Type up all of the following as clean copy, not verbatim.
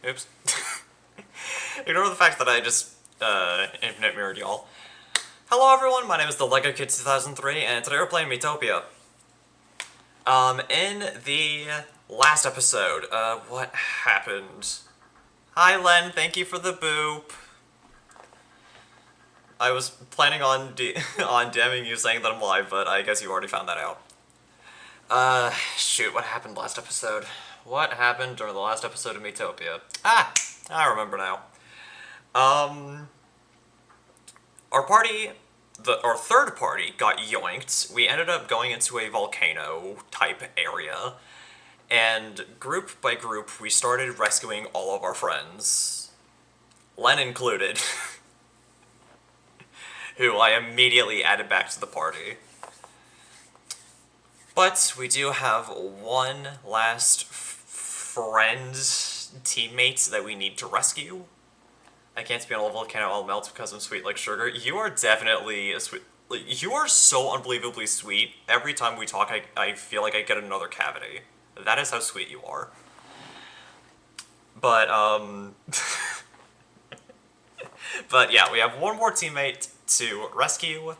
Oops. Ignore the fact that I just, infinite mirrored y'all. Hello everyone, my name is the Lego Kid 2003, and today we're playing Miitopia. In the last episode, what happened? Hi Len, thank you for the boop. I was planning on on DMing you saying that I'm live, but I guess you already found that out. Shoot, what happened last episode? What happened during the last episode of Miitopia? Ah, I remember now. Our party, our third party got yoinked. We ended up going into a volcano-type area, and group by group, we started rescuing all of our friends. Len included, who I immediately added back to the party. But we do have one last friend, teammate that we need to rescue. I can't speak on a volcano, I'll melt because I'm sweet like sugar. You are definitely a sweet... You are so unbelievably sweet. Every time we talk, I feel like I get another cavity. That is how sweet you are. But, but yeah, we have one more teammate to rescue,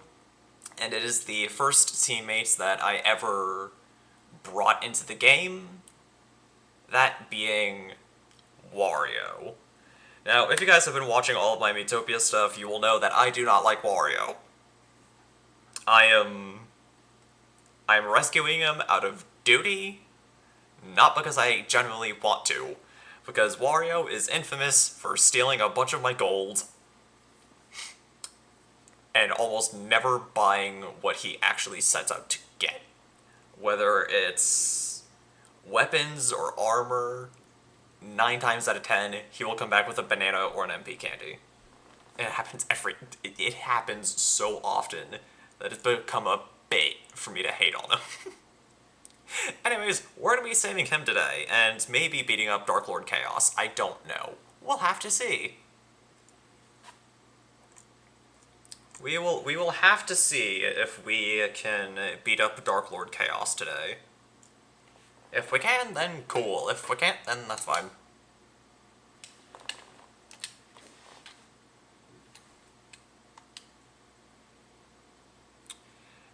and it is the first teammate that I ever brought into the game, that being Wario. Now, if you guys have been watching all of my Miitopia stuff, you will know that I do not like Wario. I'm rescuing him out of duty, not because I genuinely want to, because Wario is infamous for stealing a bunch of my gold, and almost never buying what he actually sets out to get. Whether it's weapons or armor, 9 times out of 10, he will come back with a banana or an MP candy. It happens it happens so often that it's become a bait for me to hate on him. Anyways, we're gonna be saving him today, and maybe beating up Dark Lord Chaos. I don't know. We'll have to see. We will have to see if we can beat up Dark Lord Chaos today. If we can, then cool. If we can't, then that's fine.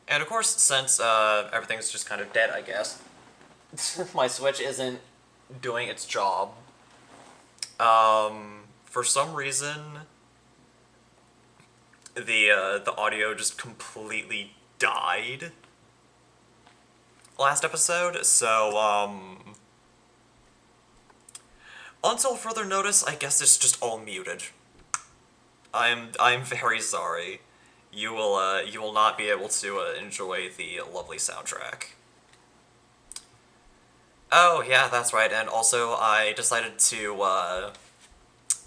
And of course, since everything's just kind of dead, I guess, my Switch isn't doing its job. For some reason, the audio just completely died last episode, so, until further notice, I guess it's just all muted. I'm very sorry. You will not be able to enjoy the lovely soundtrack. Oh, yeah, that's right, and also I decided to,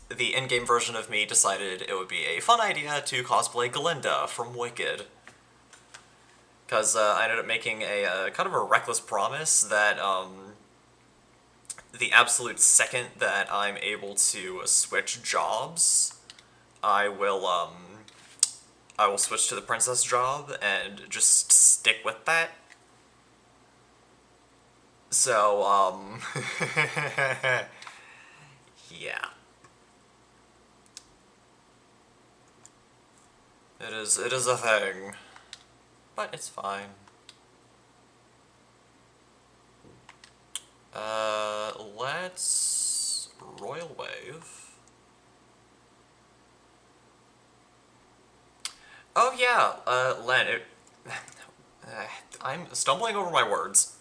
the in-game version of me decided it would be a fun idea to cosplay Glinda from Wicked. Because I ended up making a kind of a reckless promise that the absolute second that I'm able to switch jobs, I will switch to the princess job and just stick with that. So, yeah. It is a thing. But it's fine. Let's Royal Wave. Oh yeah, Len, I'm stumbling over my words.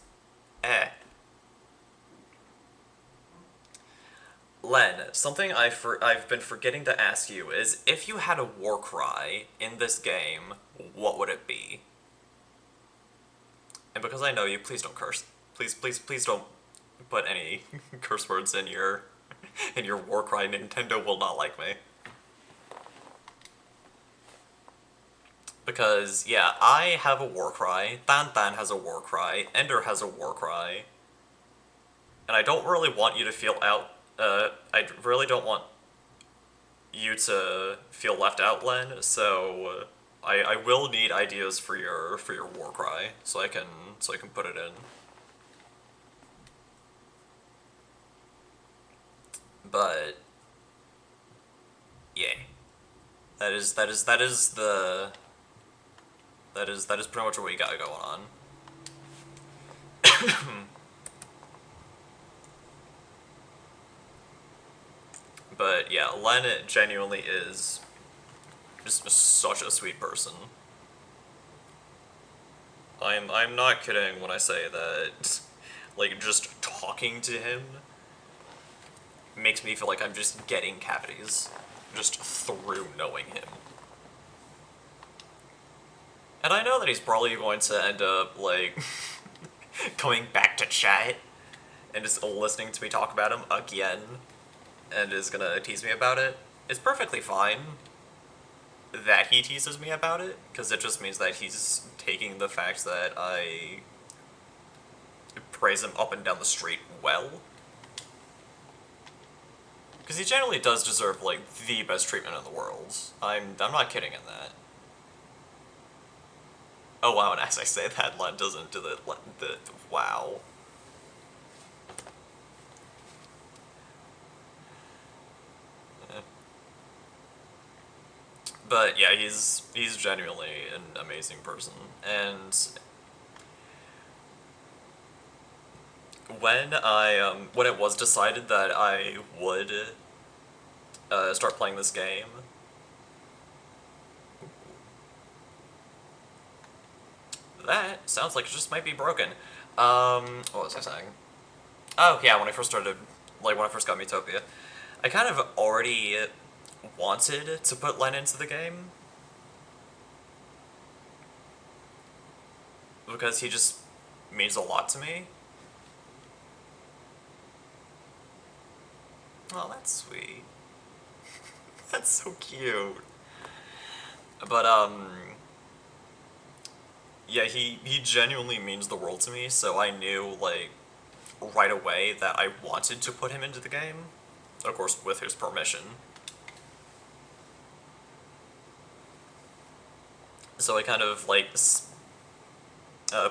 Len, something I've been forgetting to ask you is, if you had a war cry in this game, what would it be? And because I know you, please don't curse. Please don't put any curse words in your war cry. Nintendo will not like me. Because, yeah, I have a war cry, Tan Tan has a war cry, Ender has a war cry, and I don't really want you to feel out, I really don't want you to feel left out, Len, so I will need ideas for your war cry, so I can put it in. But yeah, that is pretty much what we got going on. But yeah, Len genuinely is just such a sweet person. I'm not kidding when I say that, like, just talking to him makes me feel like I'm just getting cavities just through knowing him. And I know that he's probably going to end up, like, coming back to chat and just listening to me talk about him again and is gonna tease me about it. It's perfectly fine that he teases me about it, because it just means that he's taking the fact that I praise him up and down the street well. Because he generally does deserve, like, the best treatment in the world. I'm not kidding in that. Oh wow, and as I say that, Len doesn't do the wow. Eh. But yeah, he's genuinely an amazing person. And when it was decided that I would start playing this game, that sounds like it just might be broken. What was I saying? Oh yeah, when I first started, like when I first got Miitopia, I kind of already wanted to put Len into the game because he just means a lot to me. Oh, that's sweet. That's so cute. But yeah, he genuinely means the world to me. So I knew like right away that I wanted to put him into the game, of course with his permission. So I kind of like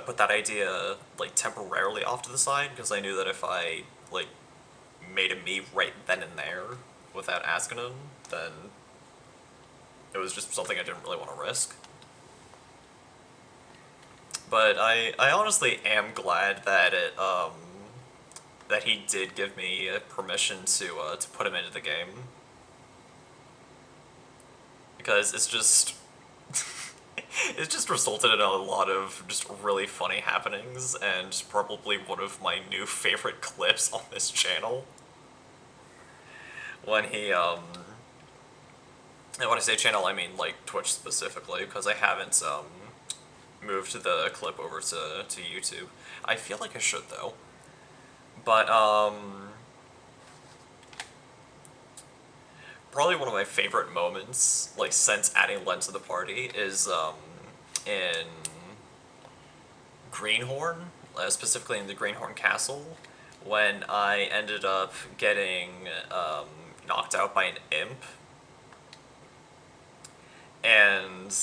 put that idea like temporarily off to the side because I knew that if I like made him me right then and there without asking him, then it was just something I didn't really want to risk. But I honestly am glad that that he did give me permission to put him into the game because it's just it's just resulted in a lot of just really funny happenings and probably one of my new favorite clips on this channel when he and when I say channel I mean like Twitch specifically because I haven't moved the clip over to YouTube. I feel like I should though. But probably one of my favorite moments, like since adding Len to the party, is in Greenhorn, specifically in the Greenhorn Castle, when I ended up getting knocked out by an imp, and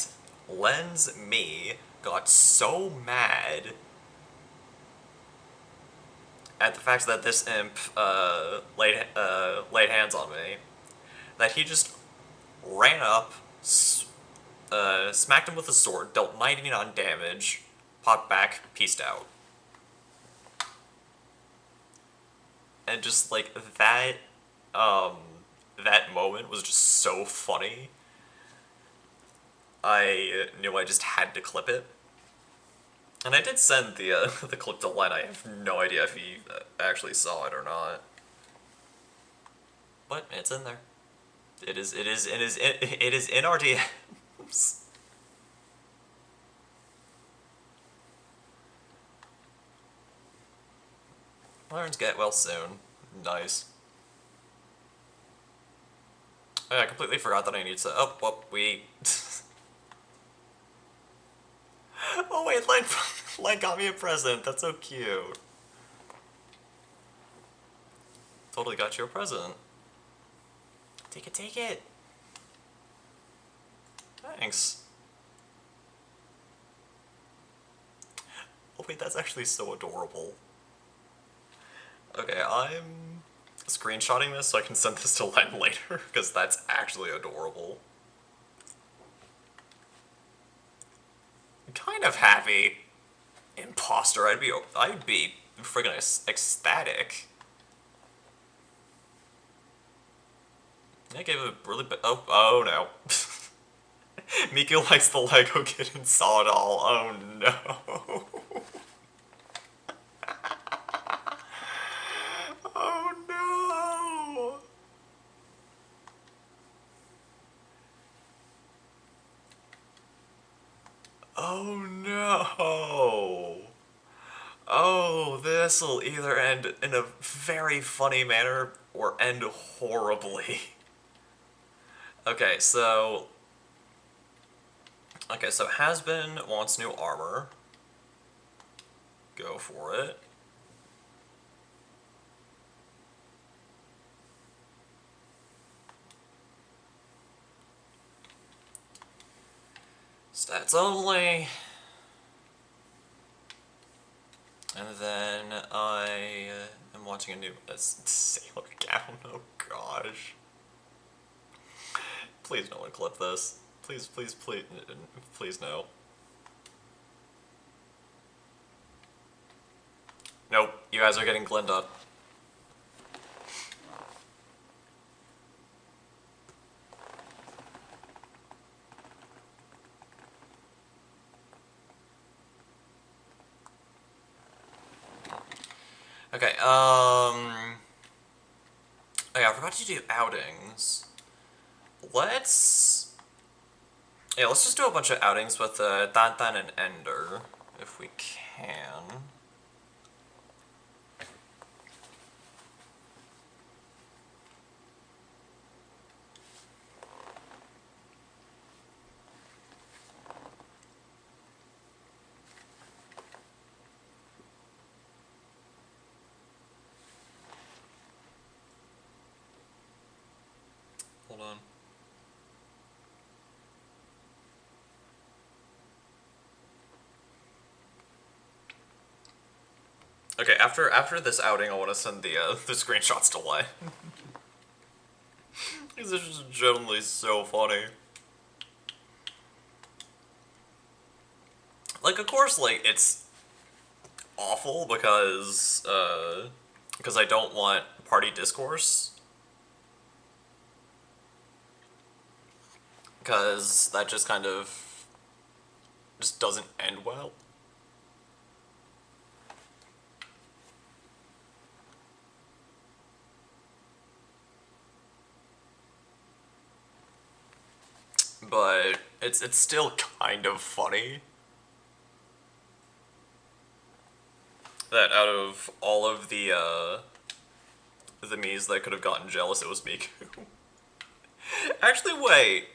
Len's me got so mad at the fact that this imp laid hands on me that he just ran up, smacked him with a sword, dealt 99 damage, popped back, peaced out. And just like um, that moment was just so funny. I knew I just had to clip it. And I did send the the clip to Len. I have no idea if he actually saw it or not. But it's in there. It is in our DMs. Learns get well soon. Nice. Oh, I completely forgot that I need to. Oh, well, we. Oh wait, Len got me a present. That's so cute. Totally got you a present. Take it, take it. Thanks. Oh wait, that's actually so adorable. Okay, screenshotting this so I can send this to Len later, because that's actually adorable. I'm kind of happy. Imposter, I'd be friggin' ecstatic. I gave a really bit. Oh no. Miku likes the Lego kid and saw it all. Oh no. Oh no. Oh no. Oh, this'll either end in a very funny manner or end horribly. Okay, so Hasbin wants new armor. Go for it. Stats only. And then I am watching a new sailor gown. Oh gosh. Please no one clip this. Please, please, please, please no. Nope, you guys are getting Glinda. Okay, oh yeah, I forgot to do outings. Let's just do a bunch of outings with Tantan and Ender, if we can. Hold on. Okay, after this outing, I want to send the screenshots to Lay. These are just generally so funny. Like, of course, like, it's awful because I don't want party discourse. Because that just kind of just doesn't end well. But it's still kind of funny that out of all of the Miis that could have gotten jealous, it was Miku. Actually, wait.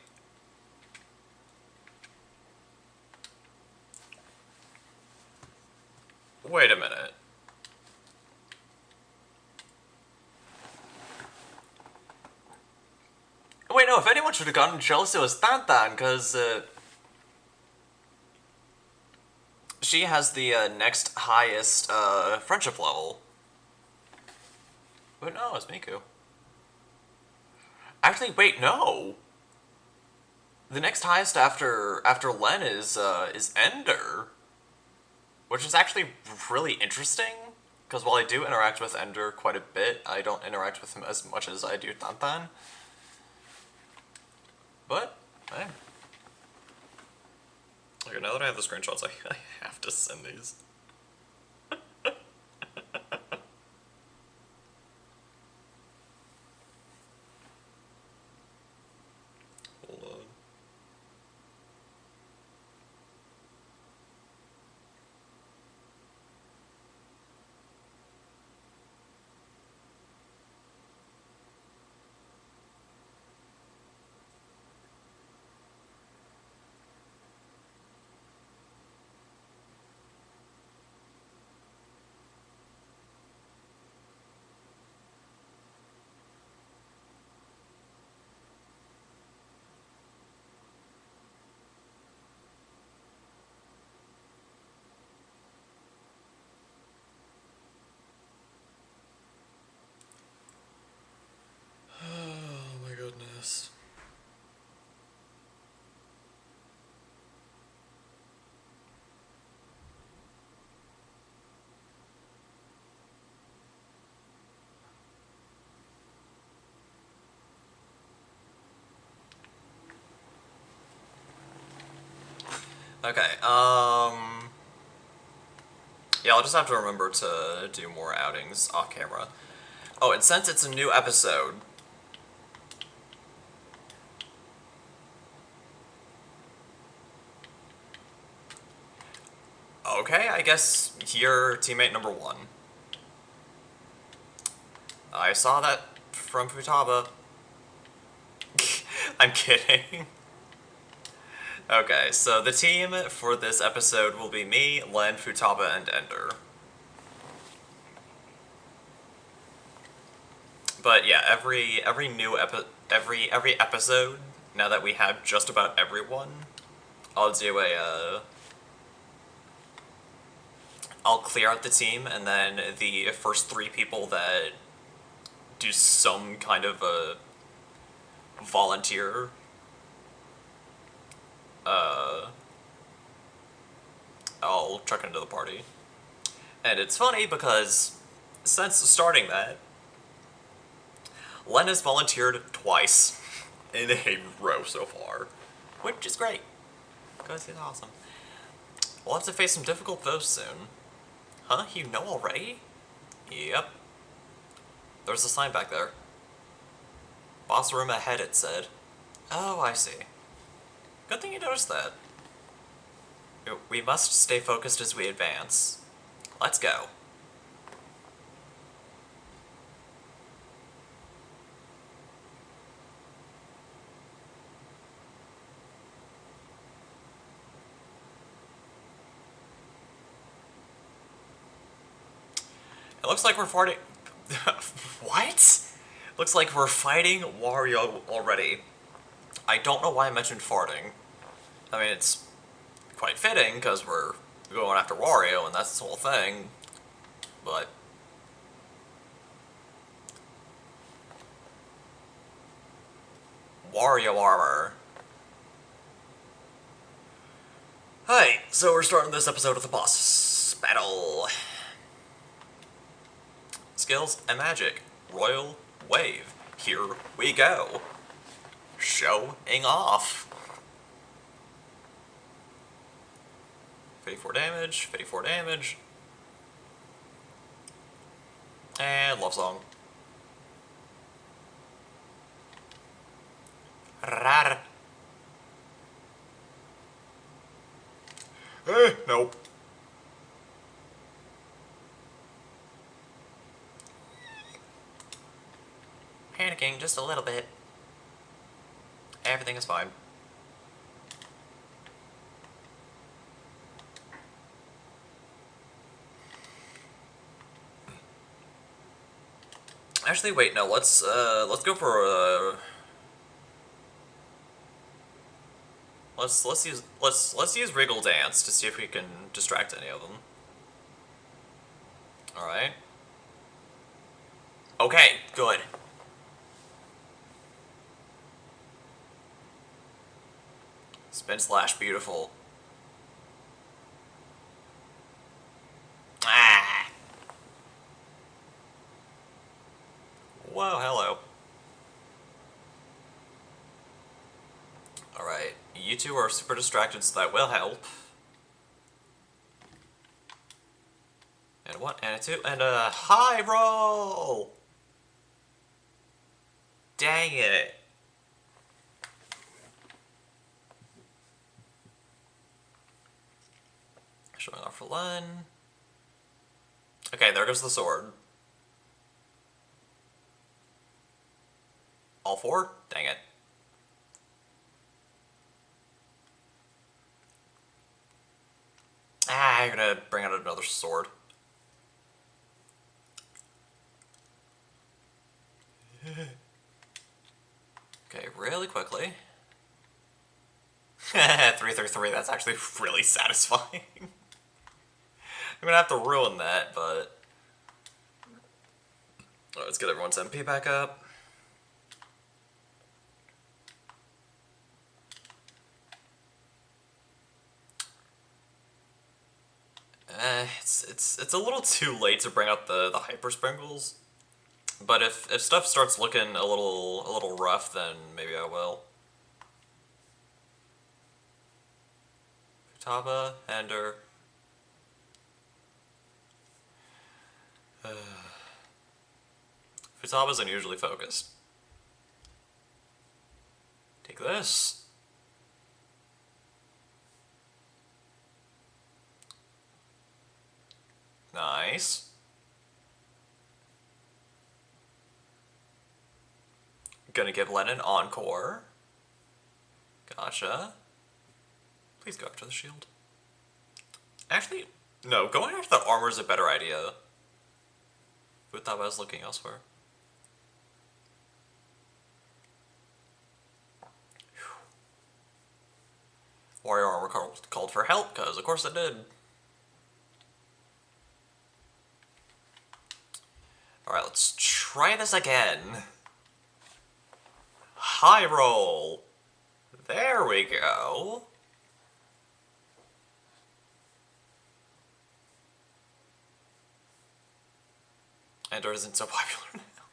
Wait a minute. Wait, no, if anyone should have gotten jealous, it was Tantan, because she has the next highest friendship level. But no, it's Miku. Actually, wait, no. The next highest after Len is Ender, which is actually really interesting. Because while I do interact with Ender quite a bit, I don't interact with him as much as I do Tantan. But, hey. Okay, now that I have the screenshots, I have to send these. Hold on. Okay, yeah, I'll just have to remember to do more outings off camera. Oh, and since it's a new episode, okay, I guess you're teammate number one. I saw that from Futaba. I'm kidding. Okay, so the team for this episode will be me, Len, Futaba, and Ender. But yeah, every new every episode, now that we have just about everyone, I'll do I'll clear out the team, and then the first three people that do some kind of a volunteer, uh, I'll chuck into the party. And it's funny because since starting that, Len has volunteered twice in a row so far, which is great because he's awesome. We'll have to face some difficult foes soon. Huh? You know already? Yep. There's a sign back there. Boss room ahead, it said. Oh, I see. Good thing you noticed that. We must stay focused as we advance. Let's go. It looks like we're fighting... What? Looks like we're fighting Wario already. I don't know why I mentioned farting. I mean, it's quite fitting, because we're going after Wario, and that's the whole thing. But... Wario armor. Hi, so we're starting this episode with a boss battle. Skills and magic. Royal Wave. Here we go. Showing off. 54 damage, 54 damage. And love song. Rar. Nope. Panicking just a little bit. Everything is fine. Actually, wait, no. Let's go for let's use Wriggle Dance to see if we can distract any of them. All right. Okay, good. Spin slash, beautiful. Ah. Whoa, hello. Alright, you two are super distracted, so that will help. And one, and a two, and a high roll! Dang it. Showing off for Len. Okay, there goes the sword. All four? Dang it. Ah, I'm gonna bring out another sword. Okay, really quickly. 333, that's actually really satisfying. I'm gonna have to ruin that, but... Let's get everyone's MP back up. It's a little too late to bring out the hyper sprinkles, but if stuff starts looking a little rough, then maybe I will. Futaba, Ender. Futaba's unusually focused. Take this. Nice. Gonna give Len an encore. Gotcha. Please go after the shield. Actually, no, going after the armor is a better idea. Futaba is looking elsewhere. Warrior armor called for help, because of course it did. Alright, let's try this again. High roll. There we go. Ender isn't so popular now.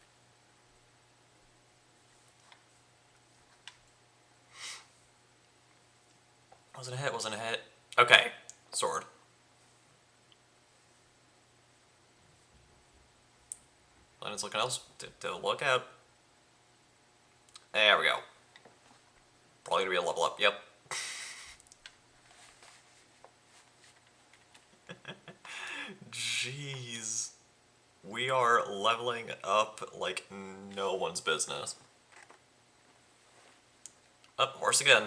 Wasn't a hit, wasn't a hit. Okay, sword. Lennon's looking else to look at. There we go. Probably gonna be a level up, yep. Jeez. We are leveling up like no one's business. Up, horse again.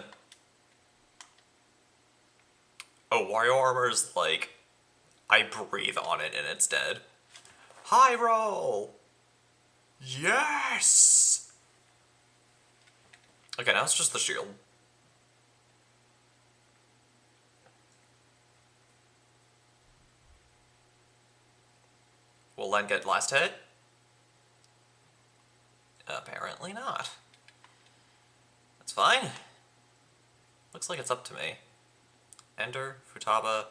Oh, Wario armor's like, I breathe on it and it's dead. High roll! Yes! Okay, now it's just the shield. Will Len get last hit? Apparently not. That's fine. Looks like it's up to me. Ender, Futaba.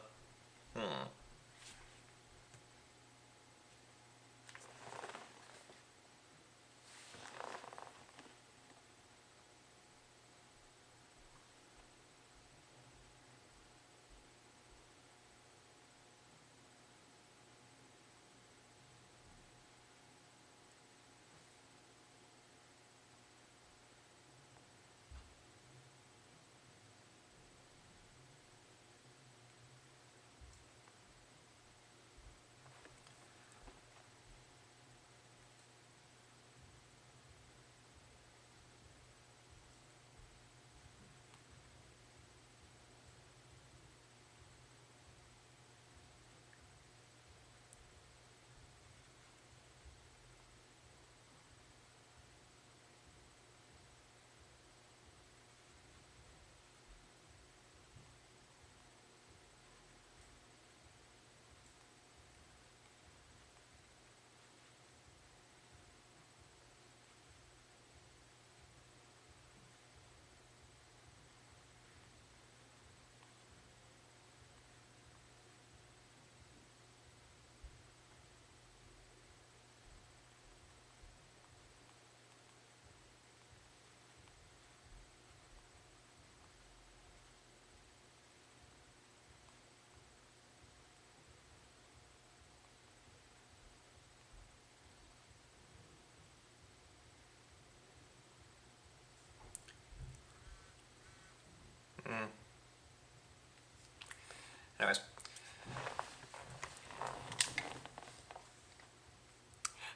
Anyways.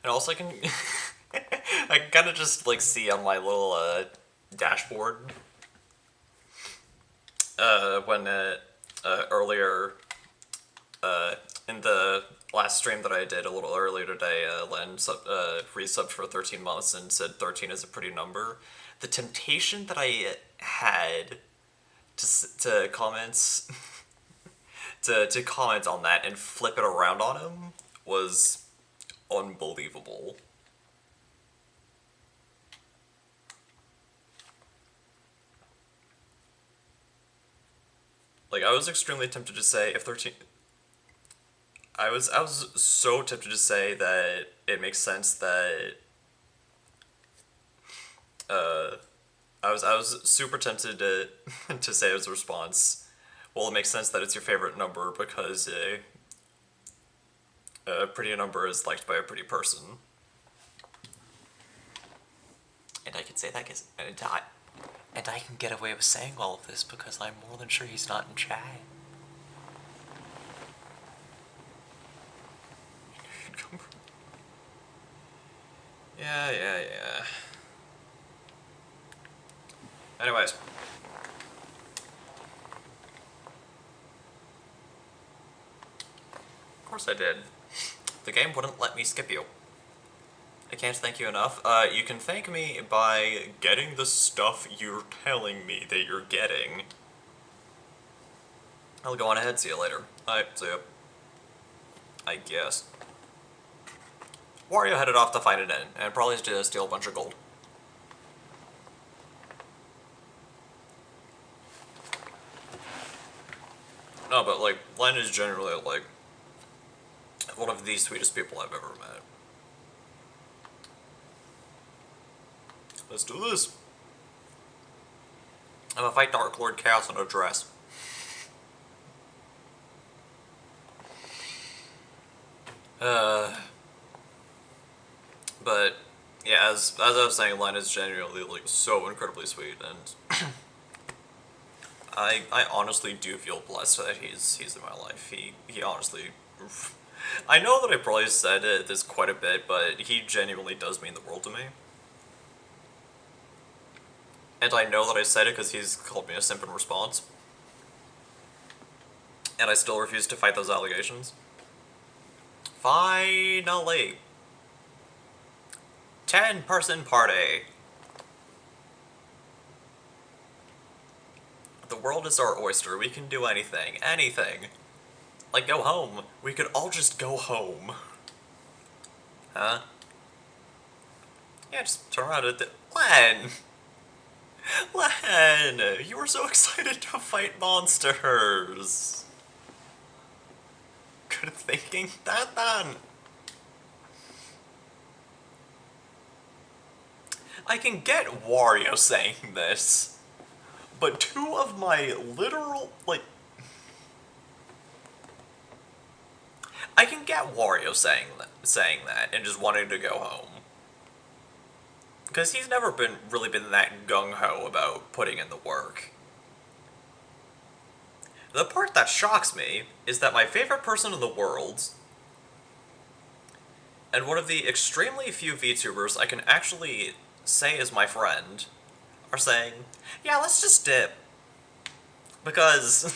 And also I can I can kind of just like see on my little dashboard when earlier in the last stream that I did a little earlier today, Len resubbed for 13 months and said 13 is a pretty number. The temptation that I had to comments to comment on that and flip it around on him was unbelievable. Like, I was extremely tempted to say if 13... I was so tempted to say that it makes sense that... I was super tempted to to say as a response, Well, it makes sense that it's your favorite number because a pretty number is liked by a pretty person. And I can say that because and I can get away with saying all of this because I'm more than sure he's not in chat. Yeah. Anyways. Of course I did. The game wouldn't let me skip you. I can't thank you enough. You can thank me by getting the stuff you're telling me that you're getting. I'll go on ahead, see you later. Alright, see ya. I guess. Wario headed off to find an inn, and probably to steal a bunch of gold. No, but, like, Len is generally, like, one of the sweetest people I've ever met. Let's do this. I'm gonna fight Dark Lord Chaos in a dress. But yeah, as I was saying, Len is genuinely like so incredibly sweet, and I honestly do feel blessed that he's in my life. He honestly, I know that I probably said this quite a bit, but he genuinely does mean the world to me. And I know that I said it because he's called me a simp in response. And I still refuse to fight those allegations. Finally! 10-person party! The world is our oyster. We can do anything. Anything. Like, go home. We could all just go home. Huh? Yeah, just turn around and Len! Len! You were so excited to fight monsters! Good thinking. Dan. I can get Wario saying this, but two of my literal, like... I can get Wario saying that and just wanting to go home. Because he's never really been that gung-ho about putting in the work. The part that shocks me is that my favorite person in the world, and one of the extremely few VTubers I can actually say is my friend, are saying, yeah, let's just dip. Because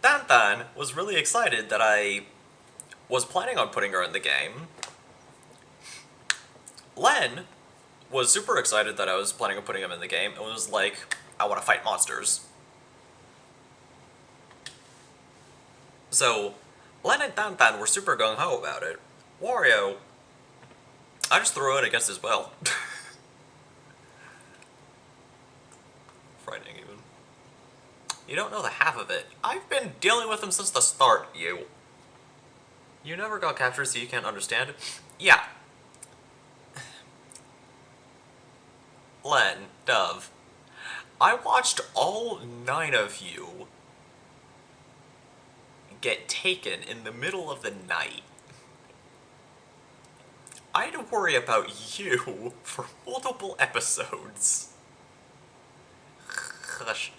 Dan was really excited that I was planning on putting her in the game. Len was super excited that I was planning on putting him in the game, and was like, I want to fight monsters. So, Len and Dan were super gung-ho about it. Wario, I just threw it against his will. Frightening, even. You don't know the half of it. I've been dealing with him since the start, you. You never got captured, so you can't understand it? Yeah. Len, Dove, I watched all 9 of you get taken in the middle of the night. I had to worry about you for multiple episodes. Hush.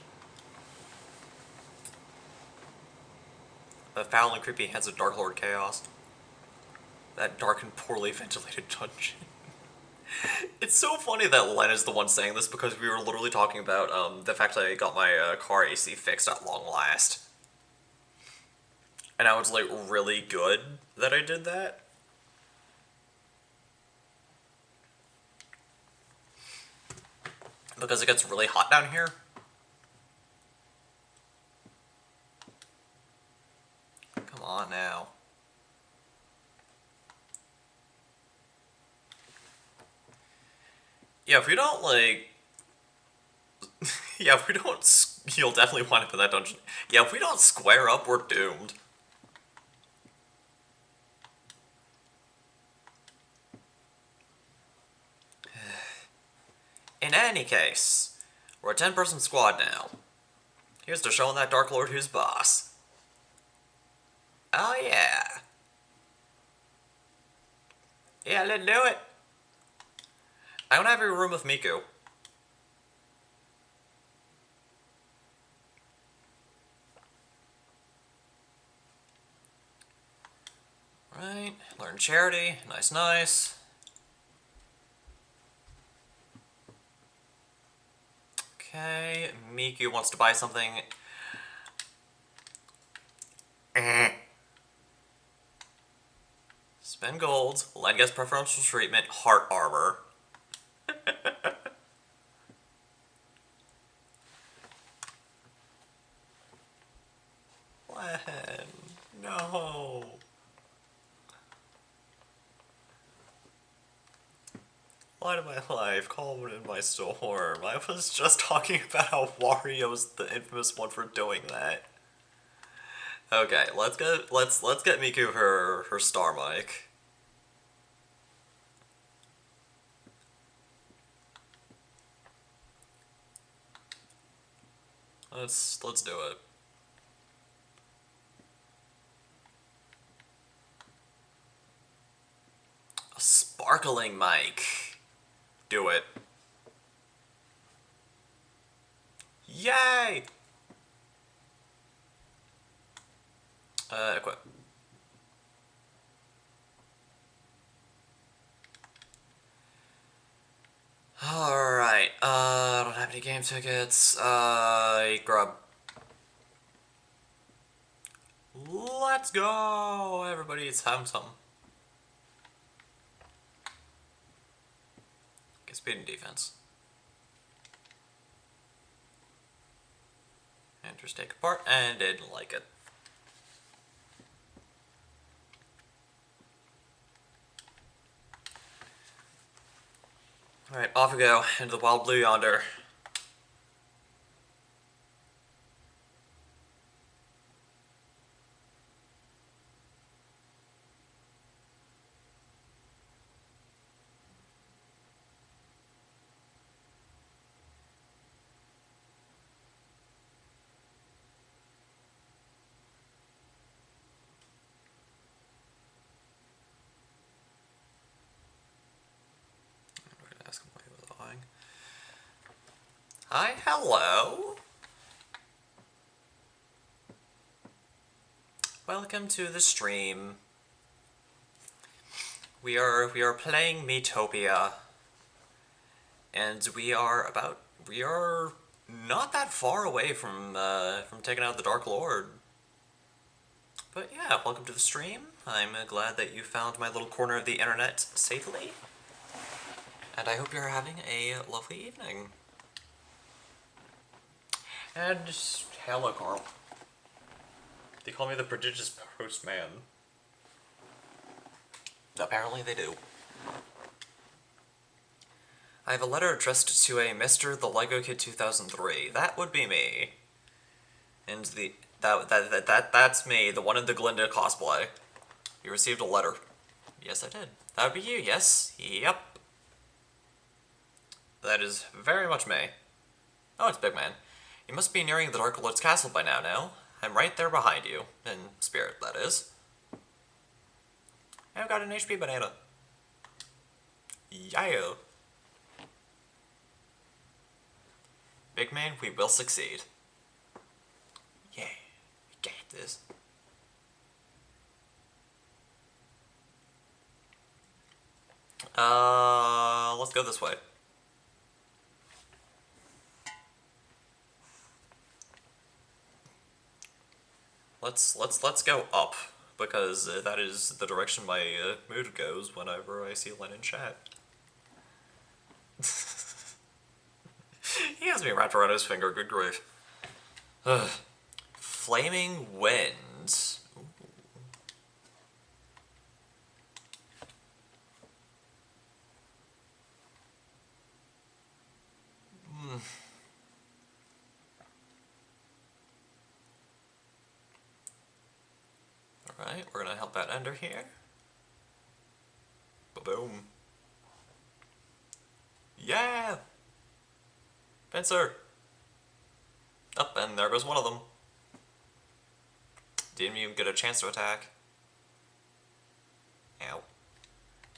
The foul and creepy hands of Dark Lord Chaos. That dark and poorly ventilated dungeon. It's so funny that Len is the one saying this because we were literally talking about the fact that I got my car AC fixed at long last. And I was like really good that I did that. Because it gets really hot down here. Come on now. Yeah, if we don't, like... yeah, if we don't... You'll definitely want to put that dungeon... Yeah, if we don't square up, we're doomed. In any case, we're a 10-person squad now. Here's to showing that Dark Lord who's boss. Oh yeah. Yeah, let's do it. I don't have a room with Miku. Right, learn charity. Nice, nice. Okay, Miku wants to buy something. Spend gold. Len gets preferential treatment. Heart armor. Len, no. Why did my life call in my storm? I was just talking about how Wario's the infamous one for doing that. Okay, let's get Miku her star mic. Let's do it. A sparkling mic. Do it. Yay! Equip. Alright, I don't have any game tickets. Grub. Let's go! Everybody's having some. Get speed and defense. And just take apart, and didn't like it. Alright, off we go, into the wild blue yonder. Hi, hello. Welcome to the stream. We are playing Miitopia, and we are not that far away from taking out the Dark Lord. But yeah, welcome to the stream. I'm glad that you found my little corner of the internet safely, and I hope you're having a lovely evening. And hello, Carl. They call me the prodigious postman. Apparently they do. I have a letter addressed to a Mr. the Lego Kid 2003. That would be me. And that's me, the one in the Glinda cosplay. You received a letter. Yes, I did. That would be you, yes? Yep. That is very much me. Oh, it's Big Man. You must be nearing the Dark Lord's castle by now, no? I'm right there behind you. In spirit, that is. I've got an HP banana. Yeah. Big Man, we will succeed. Yeah, we got this. Let's go this way. Let's go up, because that is the direction my mood goes whenever I see Len in chat. He has me wrapped around his finger, good grief. Ugh. Flaming Wind. Alright, we're gonna help out Ender here. Ba-boom. Yeah! Fencer! Up, and there goes one of them. Didn't even get a chance to attack. Ow.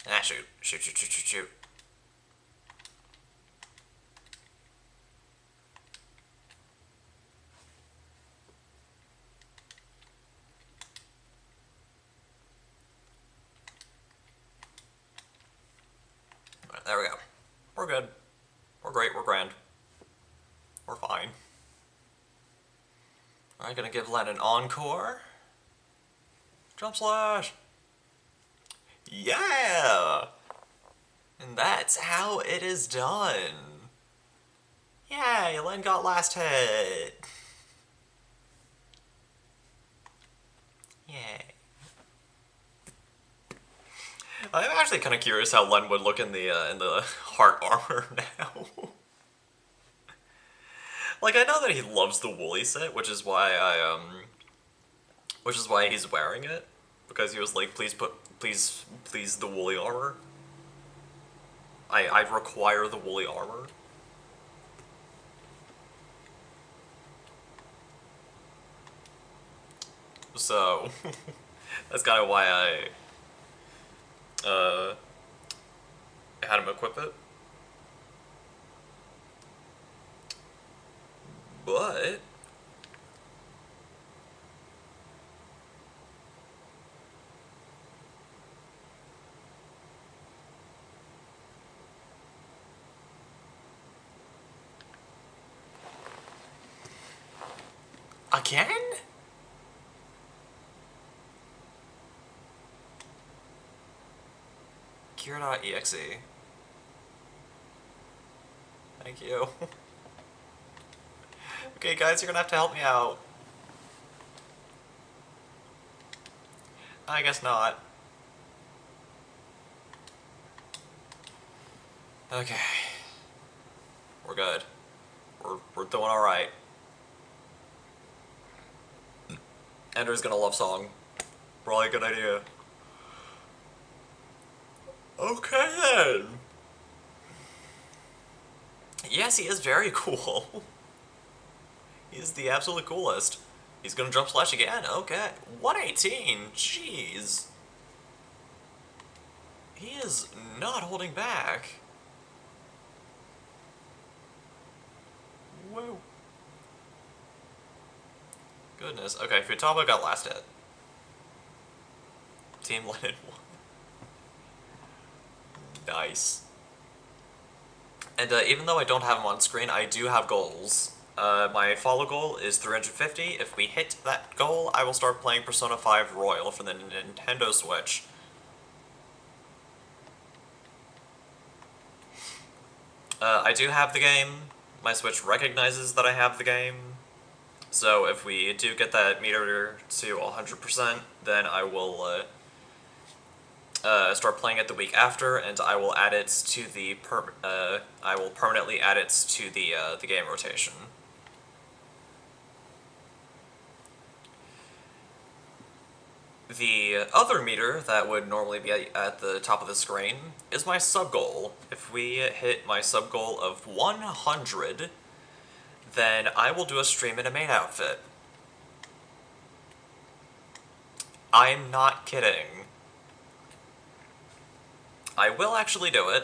Ah, shoot. Shoot, shoot, shoot, shoot, shoot. Right, there we go. We're good. We're great, we're grand. We're fine. Alright, gonna give Len an encore. Jump slash! Yeah! And that's how it is done. Yay, Len got last hit. Yay. I'm actually kind of curious how Len would look in the heart armor now. Like, I know that he loves the woolly set, which is why he's wearing it, because he was like, please the woolly armor. I require the woolly armor. So that's kind of why I had him equip it. But again? Cure.exe. Thank you. Okay, guys, you're gonna have to help me out. I guess not. Okay. We're good. We're doing alright. Ender's gonna love song. Probably a good idea. Okay then. Yes, he is very cool. He's the absolute coolest. He's gonna jump slash again. Okay. 118. Jeez. He is not holding back. Whoa. Goodness. Okay, Futaba got last hit. Team Lennon won. Nice. And even though I don't have them on screen, I do have goals. My follow goal is 350. If we hit that goal, I will start playing Persona 5 Royal for the Nintendo Switch. I do have the game. My Switch recognizes that I have the game. So if we do get that meter to 100%, then I will start playing it the week after, and I will add it to the I will permanently add it to the game rotation. The other meter that would normally be at the top of the screen is my sub goal. If we hit my sub goal of 100, then I will do a stream in a main outfit. I'm not kidding. I will actually do it.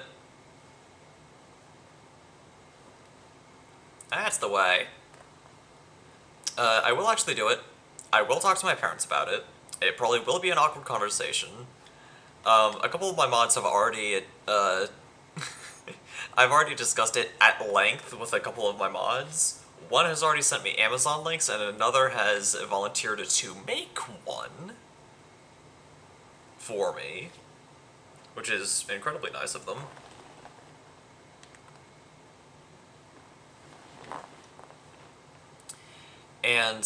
That's the way. I will actually do it. I will talk to my parents about it. It probably will be an awkward conversation. A couple of my mods have already, I've already discussed it at length with a couple of my mods. One has already sent me Amazon links, and another has volunteered to make one for me, which is incredibly nice of them. And,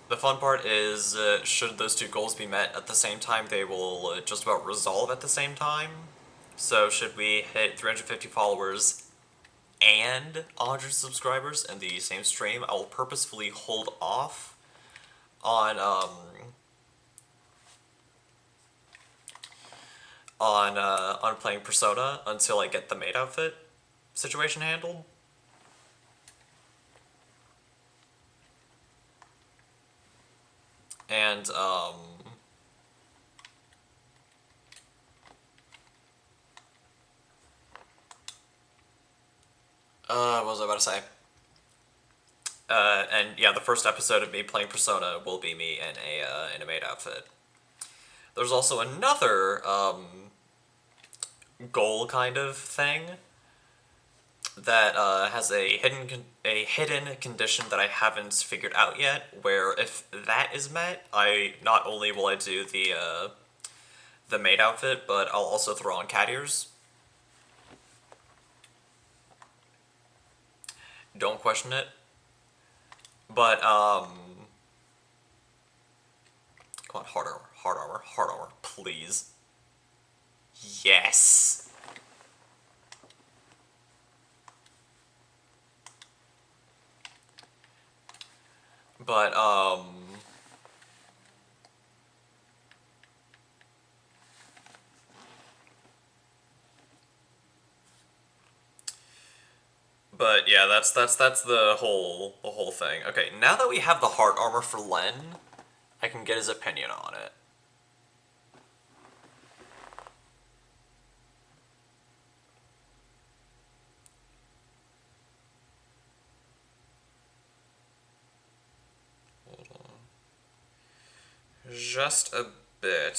the fun part is, should those two goals be met at the same time, they will just about resolve at the same time. So should we hit 350 followers and 100 subscribers in the same stream, I will purposefully hold off on playing Persona until I get the maid outfit situation handled. And, what was I about to say? And yeah, the first episode of me playing Persona will be me in a maid outfit. There's also another goal kind of thing that has a hidden condition that I haven't figured out yet. Where if that is met, I not only will I do the maid outfit, but I'll also throw on cat ears. Don't question it. But come on, hard armor, please. Yes. But But yeah, that's the whole thing. Okay, now that we have the heart armor for Len, I can get his opinion on it. Hold on. Just a bit.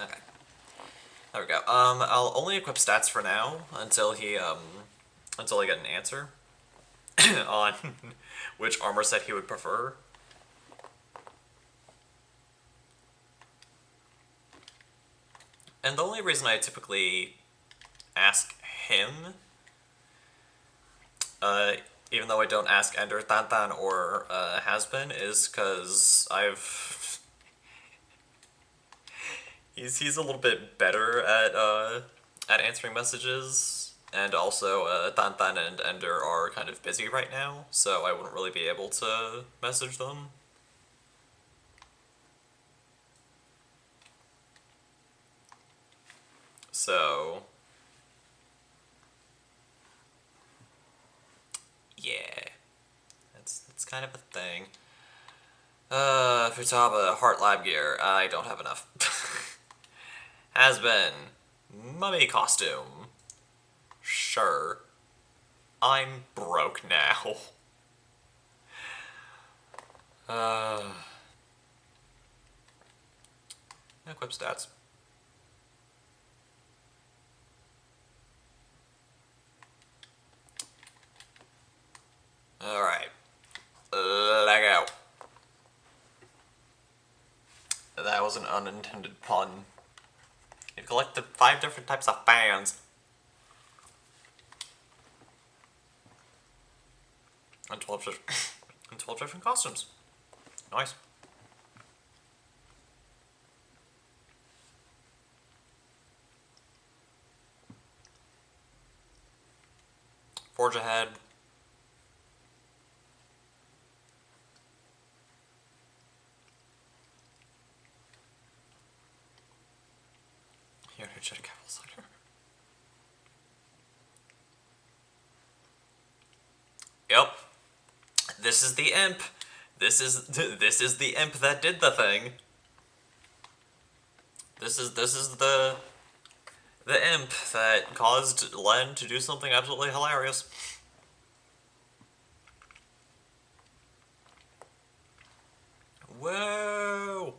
Okay. There we go. I'll only equip stats for now until I get an answer on which armor set he would prefer. And the only reason I typically ask him, uh, even though I don't ask Ender, Tantan, or Hasbin, is because he's a little bit better at answering messages, and also Tantan and Ender are kind of busy right now, so I wouldn't really be able to message them. So yeah, that's kind of a thing. Futaba, Heart Lab Gear. I don't have enough. Has been. Mummy costume. Sure. I'm broke now. Uh. Equip stats. Alright. Leg out. That was an unintended pun. You've collected 5 different types of fans. And 12 and 12 different costumes. Nice. Forge ahead. Energetic Capital Center. Yep. This is the imp. This is the imp that did the thing. This is the imp that caused Len to do something absolutely hilarious. Whoa!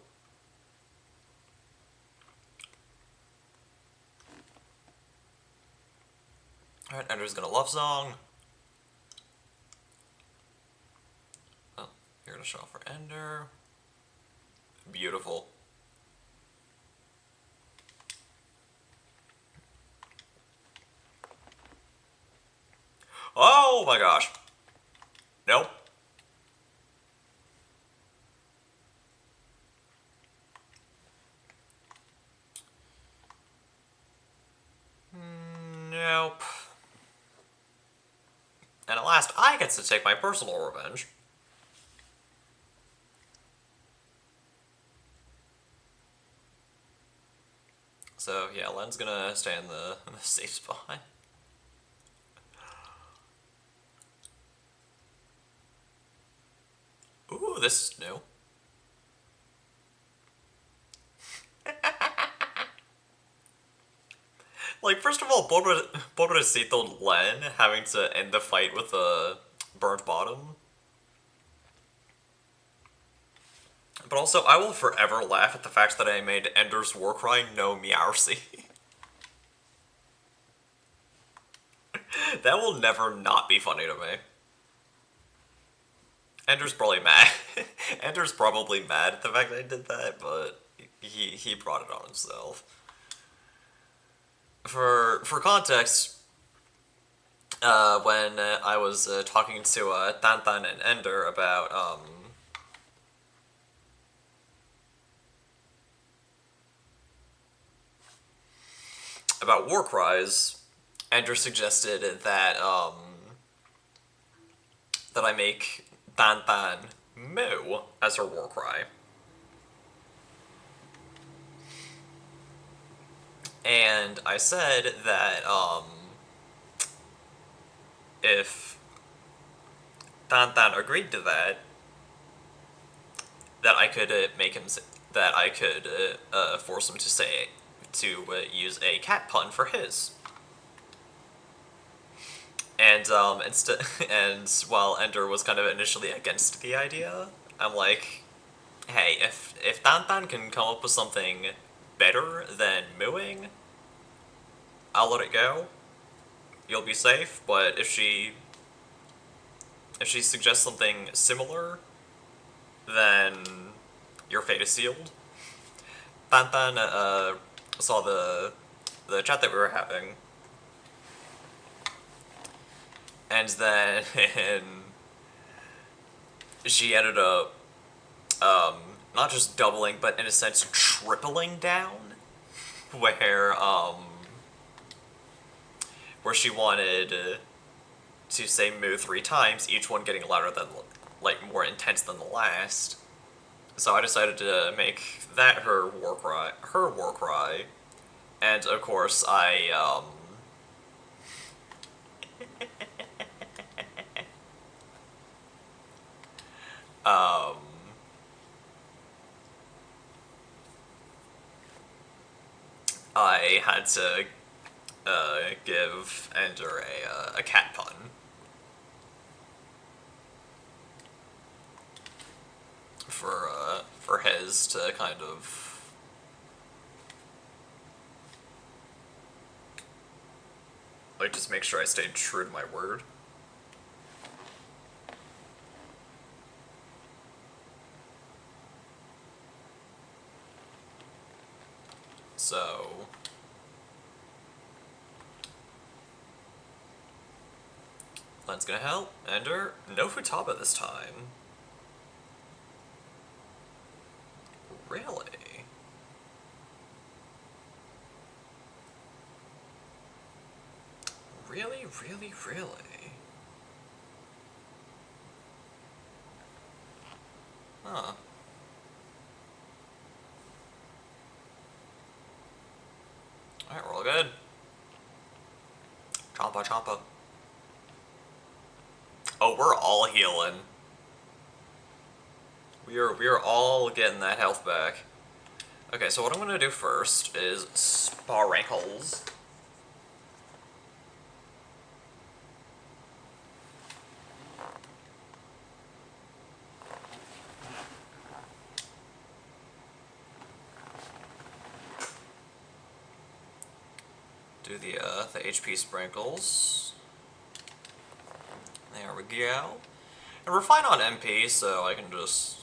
Alright, Ender's gonna love song. Oh, you're gonna show off for Ender. Beautiful. Oh my gosh. Nope. chance to take my personal revenge. So yeah, Len's gonna stay in the safe spot. Ooh, this is new. Like, first of all, Pobrecito Len having to end the fight with a burnt bottom. But also, I will forever laugh at the fact that I made Ender's Warcry no Meowsy. That will never not be funny to me. Ender's probably mad. Ender's probably mad at the fact that I did that, but he brought it on himself. For context, when I was talking to Tantan and Ender about Warcries, Ender suggested that I make Tantan moo as her Warcry. And I said that if Tantan agreed to that, that I could make him that I could force him to use a cat pun for his. And instead, and while Ender was kind of initially against the idea, I'm like, hey, if Tantan can come up with something better than mooing, I'll let it go. You'll be safe. But if she suggests something similar, then your fate is sealed. Tantan saw the chat that we were having, and then she ended up not just doubling, but in a sense tripling down, where she wanted to say moo 3 times, each one getting louder than, like, more intense than the last. So I decided to make that her war cry, and of course um, I had to give Ender a cat pun. For his to kind of like just make sure I stayed true to my word. So Len's gonna help. Ender, no Futaba this time. Really? Really, really, really? Huh. Alright, we're all good. Chompa, chompa. Oh, we're all healing. We are all getting that health back. Okay, so what I'm gonna do first is sparkles. Do the HP sprinkles. There we go. And we're fine on MP, so I can just...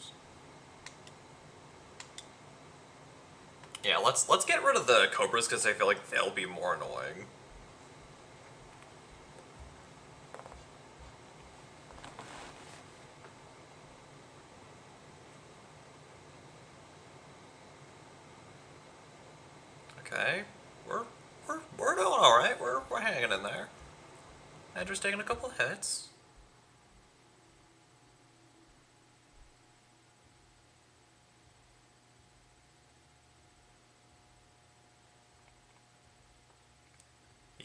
Yeah, let's get rid of the cobras because I feel like they'll be more annoying. Okay, we're doing all right. We're hanging in there. Andrew's taking a couple of hits.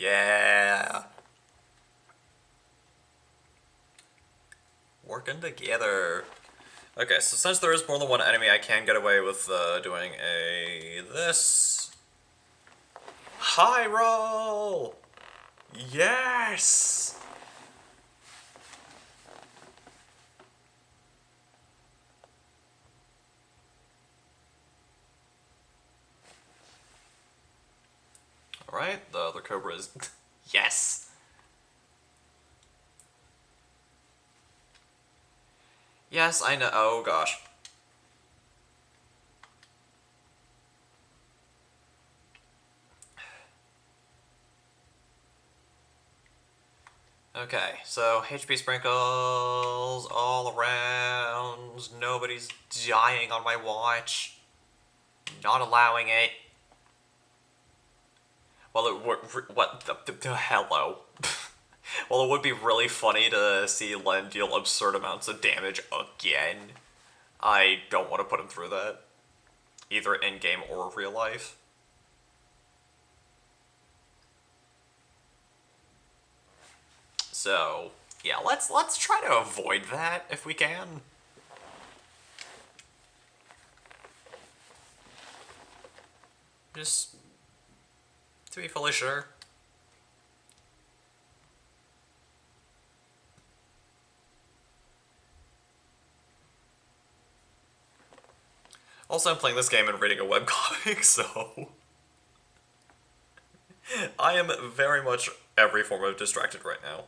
Yeah. Working together. Okay, so since there is more than one enemy, I can get away with doing this. High roll! Yes! Alright, the other Cobra is... yes! Yes, I know. Oh, gosh. Okay, so HP sprinkles all around. Nobody's dying on my watch. Not allowing it. Well, it would... what the hello? Well, it would be really funny to see Len deal absurd amounts of damage again. I don't want to put him through that. Either in-game or real life. So, yeah, let's try to avoid that if we can. Just to be fully sure. Also, I'm playing this game and reading a webcomic, so... I am very much every form of distracted right now.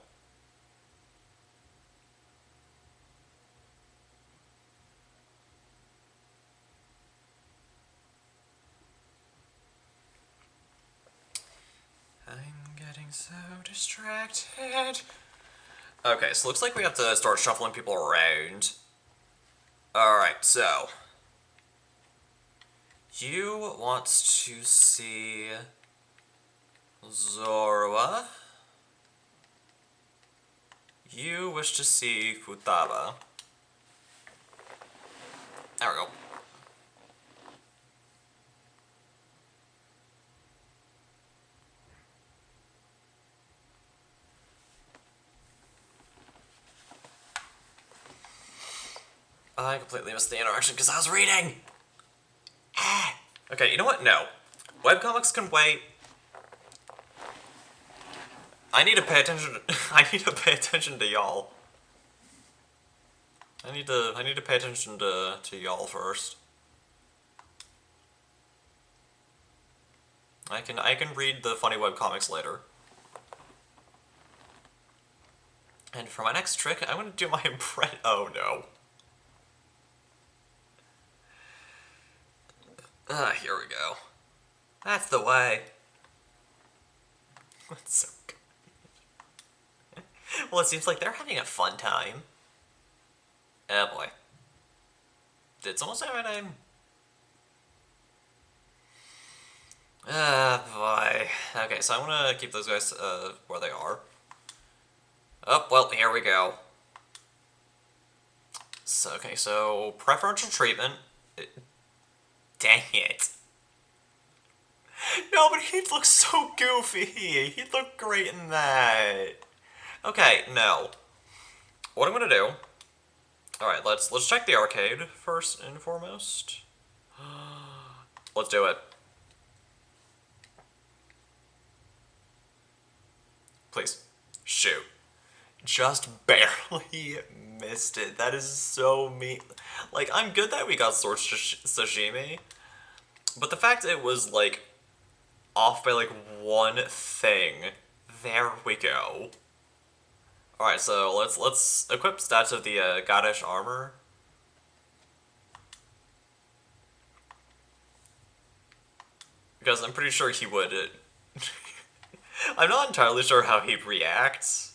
I'm getting so distracted. Okay, so looks like we have to start shuffling people around. Alright, so... you want to see... Zorua. You wish to see Futaba. There we go. I completely missed the interaction because I was reading! Ah. Okay, you know what? No. Webcomics can wait. I need to pay attention to, I need to pay attention to y'all. I need to pay attention to y'all first. I can read the funny webcomics later. And for my next trick, I'm gonna do my impression. Oh no. Here we go. That's the way. That's so good. Well, it seems like they're having a fun time. Oh boy. Did someone say my name? Boy. Okay, so I'm gonna keep those guys, where they are. Oh, well, here we go. So, okay, so preferential treatment. Dang it. No, but he'd look so goofy. He'd look great in that. Okay, no. What I'm gonna do... Alright, let's check the arcade first and foremost. Let's do it. Please. Shoot. Just barely missed it. That is so mean. Like, I'm good that we got sword sashimi, but the fact it was, like, off by, like, one thing. There we go. Alright, so let's equip stats of the Gadish armor. Because I'm pretty sure he would. I'm not entirely sure how he reacts.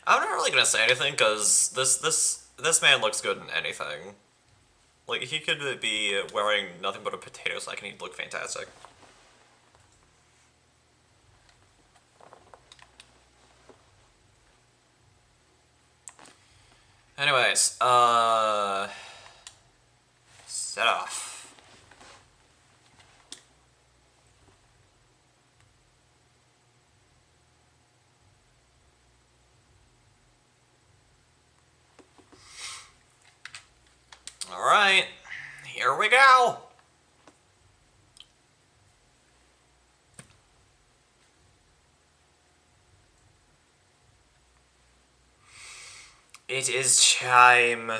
I'm not really gonna say anything because this man looks good in anything. Like, he could be wearing nothing but a potato sack and he'd look fantastic. Anyways, set off. Alright, here we go. It is time.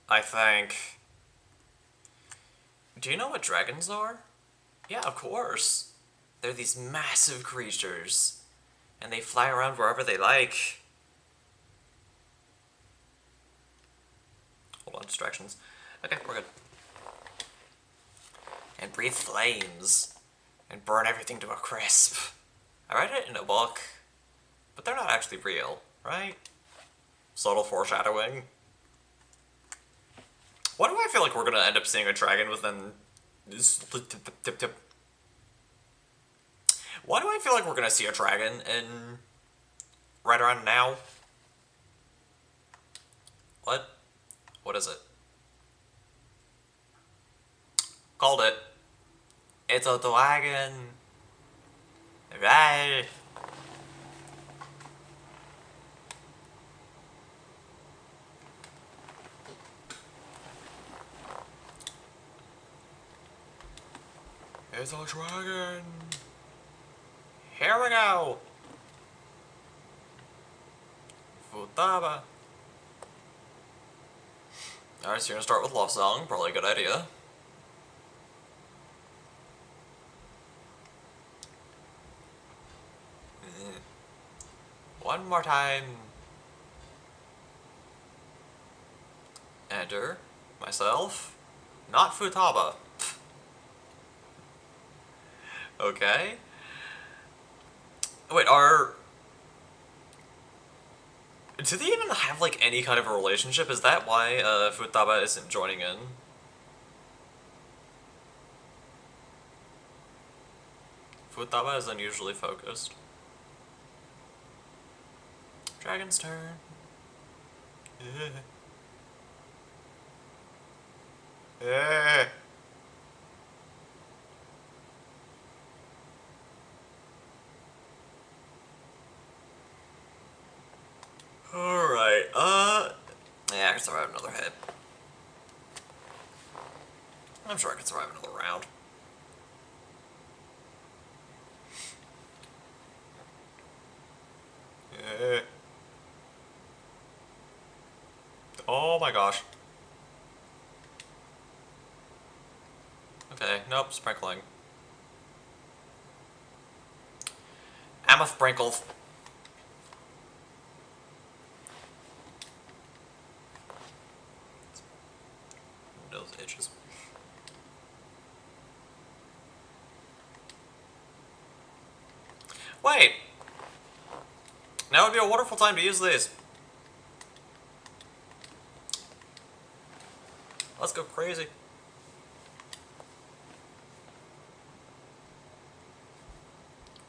I think. Do you know what dragons are? Yeah, of course. They're these massive creatures, and they fly around wherever they like. Hold on, distractions. Okay, we're good. And breathe flames, and burn everything to a crisp. I read it in a book, but they're not actually real, right? Subtle foreshadowing. Why do I feel like we're gonna end up seeing a dragon within... Why do I feel like we're gonna see a dragon in... right around now? What? What is it? Called it. It's a dragon. Right. It's a dragon. Here we go. Futaba. Alright, so you're gonna start with Love Song. Probably a good idea. One more time. Enter myself. Not Futaba. Okay. Wait, do they even have, like, any kind of a relationship? Is that why, Futaba isn't joining in? Futaba is unusually focused. Dragon's turn. Alright, yeah, I can survive another hit. I'm sure I can survive another round. Oh my gosh. Okay, nope, sprinkling. I'm a sprinkle. Those itches. Wait! Now would be a wonderful time to use these. Let's go crazy.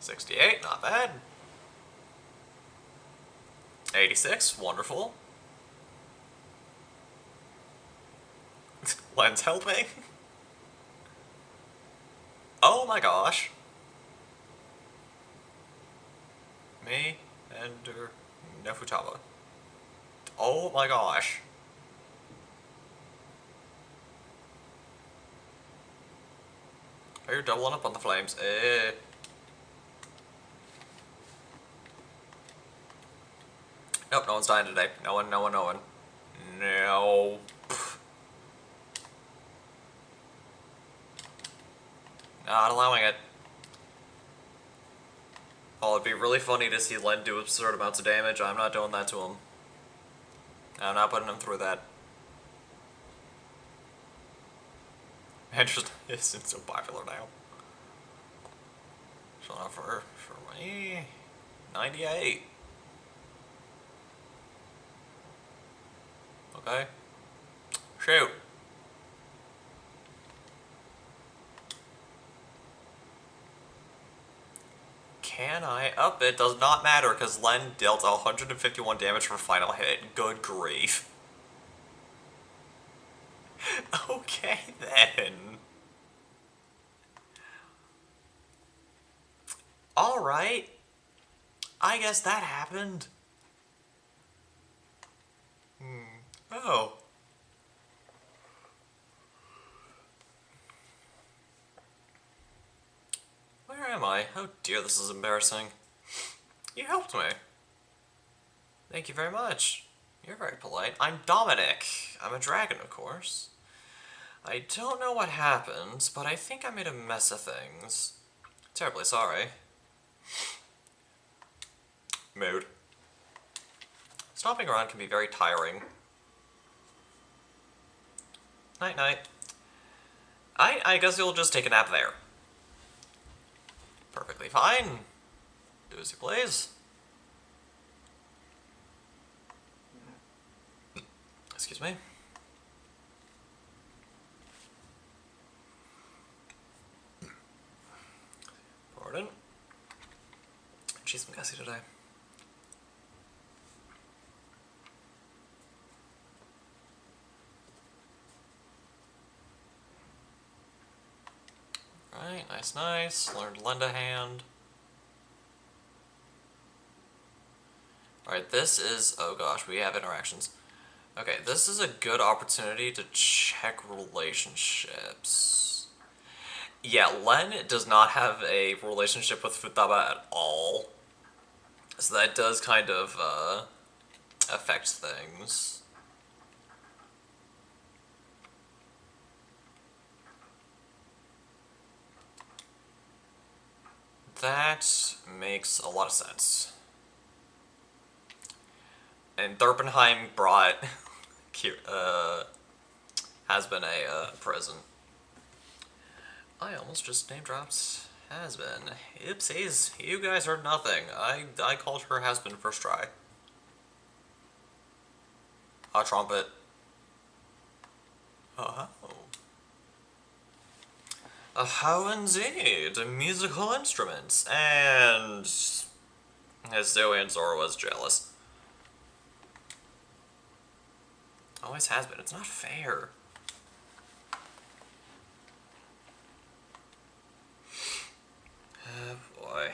$68, not bad. 86, wonderful. Lens helping. Oh my gosh. Me and Nefutaba. Oh my gosh. Are you doubling up on the flames? Nope, no one's dying today. No one. No. Not allowing it. Oh, it'd be really funny to see Len do absurd amounts of damage. I'm not doing that to him. I'm not putting him through that. Man, just isn't so popular now. So not for me. 98. Okay. Shoot. Can I up it? Does not matter because Len dealt 151 damage for final hit. Good grief. Okay then. Alright. I guess that happened. Oh. Where am I? Oh dear, this is embarrassing. You helped me. Thank you very much. You're very polite. I'm Dominic. I'm a dragon, of course. I don't know what happened, but I think I made a mess of things. Terribly sorry. Mood. Stomping around can be very tiring. Night night. I guess you'll just take a nap there. Perfectly fine. Do as you please. Excuse me. Pardon. Jeez, I'm gassy today. Alright, nice, nice. Learned lend a hand. Alright, this is... oh gosh, we have interactions. Okay, this is a good opportunity to check relationships. Yeah, Len does not have a relationship with Futaba at all. So that does kind of, affect things. That makes a lot of sense. And Thurpenheim brought has been a present. I almost just name dropped has been. Oopsies, you guys heard nothing. I called her has been first try. A trumpet. Oh. How indeed, musical instruments, and as Zoe and Zora was jealous. Always has been. It's not fair. Oh boy.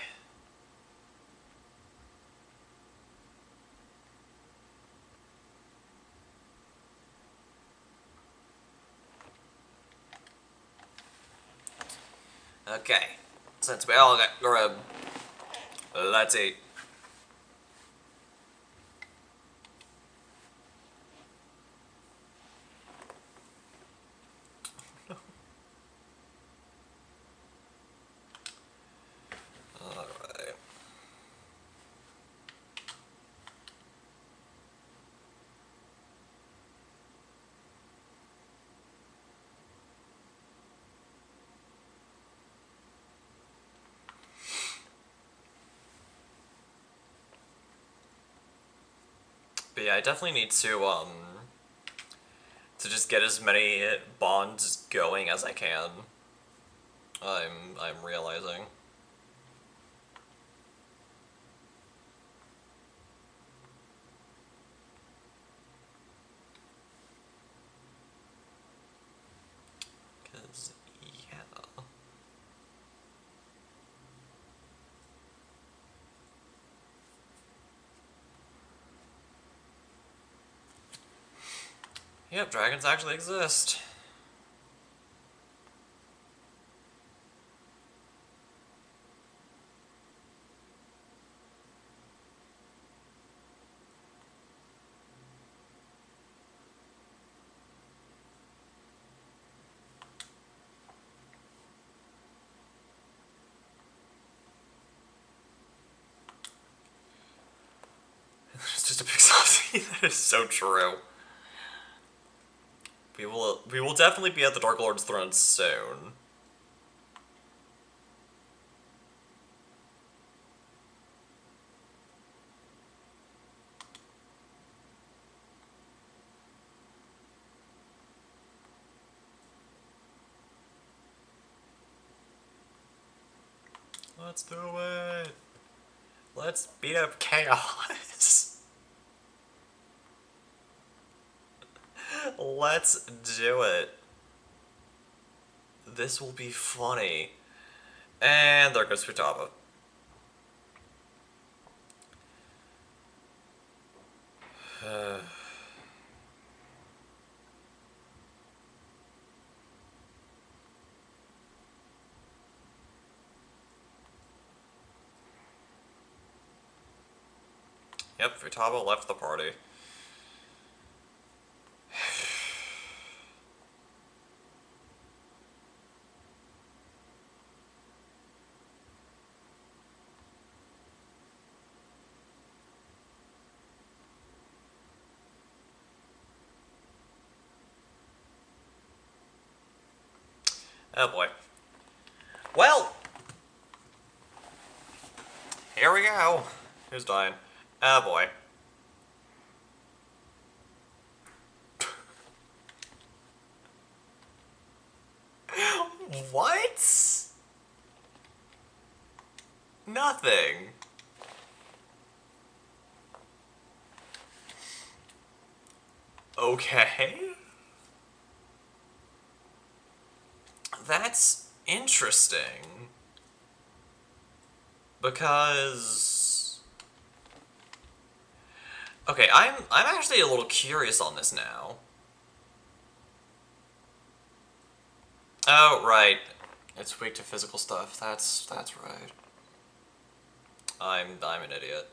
Okay. Since we all got grub, let's eat. Alright. But yeah, I definitely need to just get as many bonds going as I can. I'm realizing. Cause yeah. Yep, dragons actually exist. It's just a big softy. That is so true. We will definitely be at the Dark Lord's throne soon. Let's do it. Let's beat up chaos. Let's do it. This will be funny. And there goes Futaba. Yep, Futaba left the party. Oh boy. Well, here we go. Who's dying? Oh boy. What? Nothing. Okay. That's interesting. Because okay, I'm actually a little curious on this now. Oh, right. It's weak to physical stuff. That's right. I'm an idiot.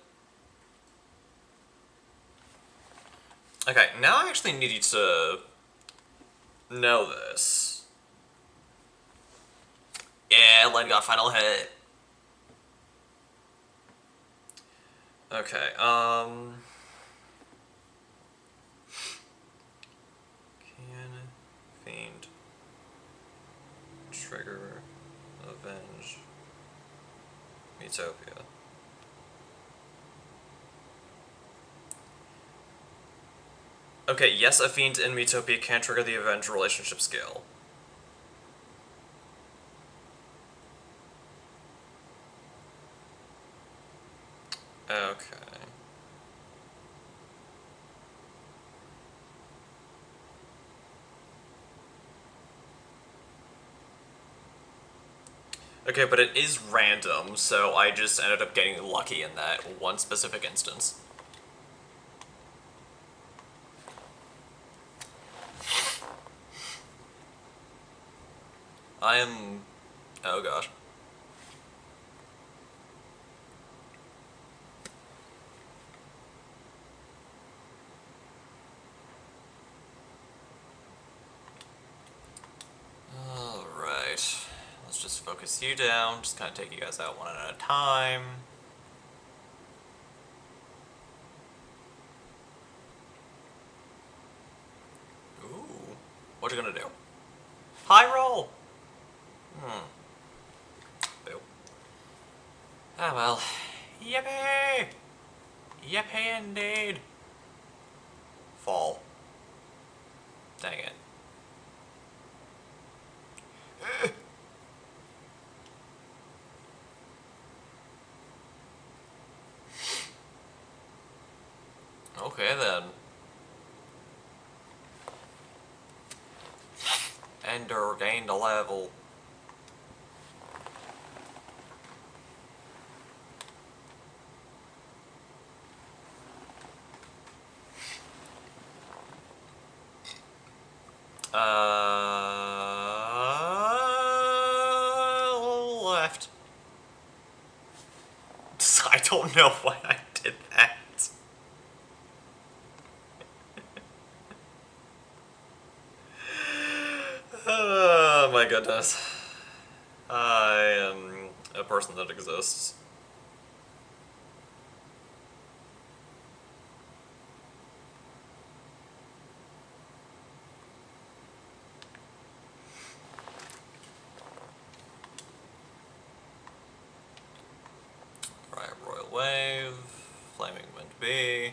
Okay, now I actually need you to know this. Yeah, Len got final hit. Okay, can Fiend trigger avenge Miitopia? Okay, yes, a Fiend in Miitopia can trigger the avenge relationship skill. Okay. Okay, but it is random, so I just ended up getting lucky in that one specific instance. I am... oh gosh. Alright. Let's just focus you down, just kind of take you guys out one at a time. Ooh. What you gonna do? High roll! Boo. Ah well. Yippee! Yippee indeed! Fall. Dang it. Okay then. Ender gained a level. Left. I don't know why I did that. Oh my goodness. I am a person that exists. Right, Royal Wave, Flaming Wind B.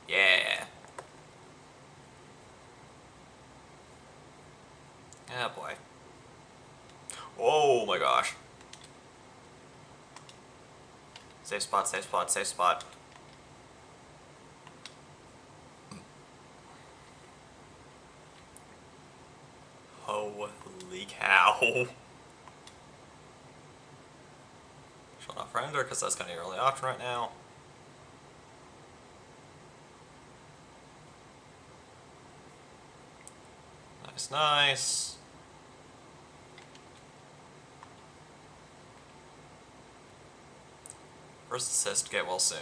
Yeah. Oh boy. Oh my gosh. Safe spot, safe spot, safe spot. Holy cow. Shall not render, because that's kind of your only option right now. Nice, nice. First assist, get well soon.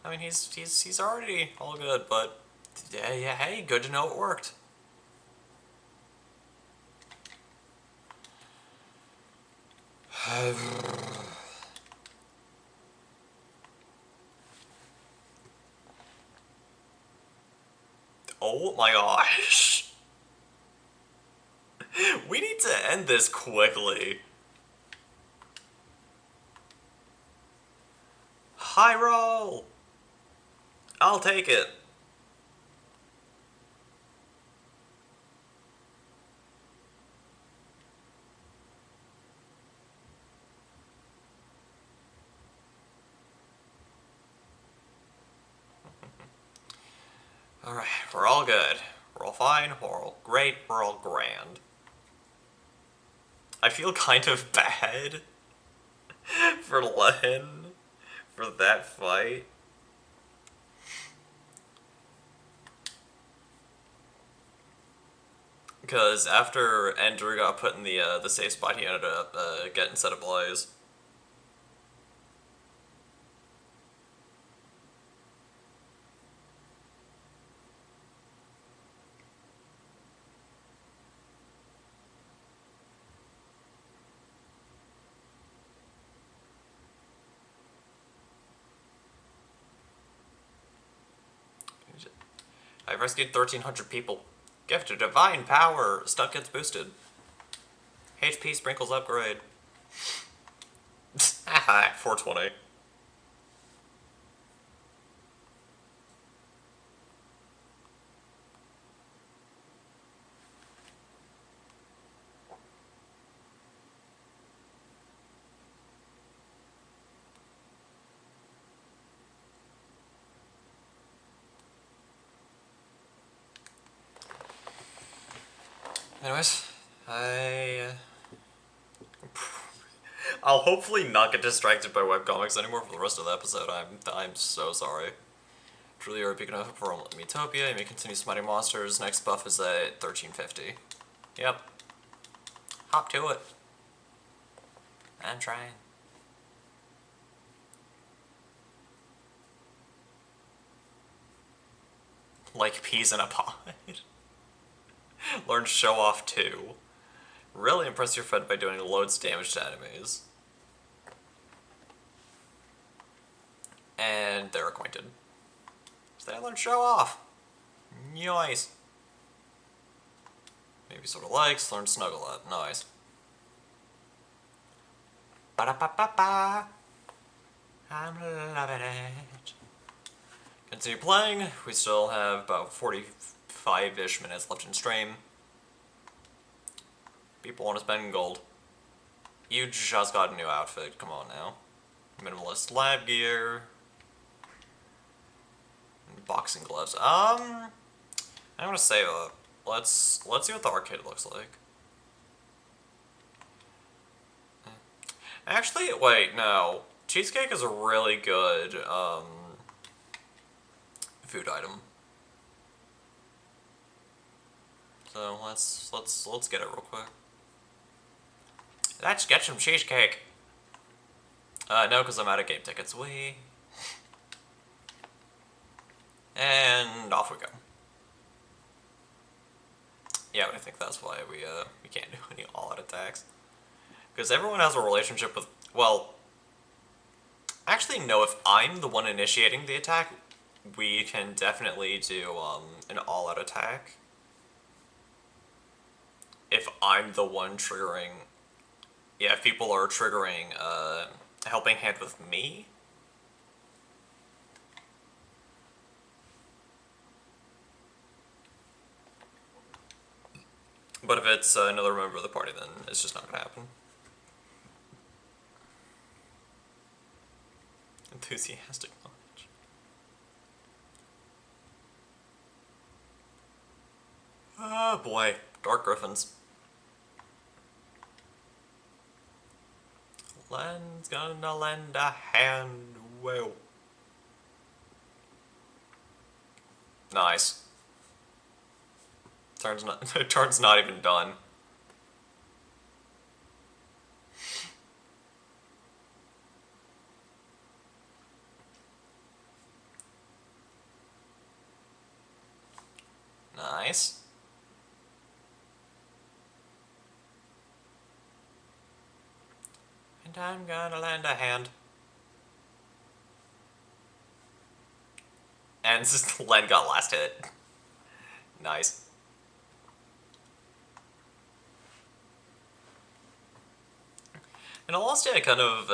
I mean, he's already all good, but yeah, hey, good to know it worked. Oh my gosh. We need to end this quickly. High roll! I'll take it. Alright, we're all good. We're all fine, we're all great, we're all grand. I feel kind of bad for Len for that fight. Because after Ender got put in the safe spot, he ended up getting set ablaze. I rescued 1,300 people. Gift of divine power. Stuff gets boosted. HP sprinkles upgrade. Haha, 420. Anyways, I'll hopefully not get distracted by webcomics anymore for the rest of the episode. I'm so sorry. Truly are picking up from Miitopia. You may continue smiting monsters. Next buff is at 1350. Yep. Hop to it. I'm trying. Like peas in a pod. Learn Show Off 2. Really impress your friend by doing loads of damage to enemies. And they're acquainted. So they learn Show Off. Nice. Maybe sort of likes, learn Snuggle Up. Nice. Ba-da-ba-ba-ba. I'm loving it. Continue playing. We still have about 45-ish minutes left in stream. People want to spend gold. You just got a new outfit. Come on now. Minimalist lab gear. Boxing gloves. I'm gonna save up. Let's see what the arcade looks like. Actually, wait, no. Cheesecake is a really good food item. So let's get it real quick. Let's get some cheesecake. No, because I'm out of game tickets. And off we go. Yeah, I think that's why we can't do any all-out attacks. Because everyone has a relationship with, well, actually no, if I'm the one initiating the attack, we can definitely do an all-out attack. If I'm the one triggering, yeah, if people are triggering a helping hand with me. But if it's another member of the party, then it's just not going to happen. Enthusiastic knowledge. Oh boy, Dark Griffins. Len's gonna lend a hand, whoa. Nice. Turn's not even done. Nice. And I'm gonna lend a hand. And Len got last hit. Nice. In all honesty, I kind of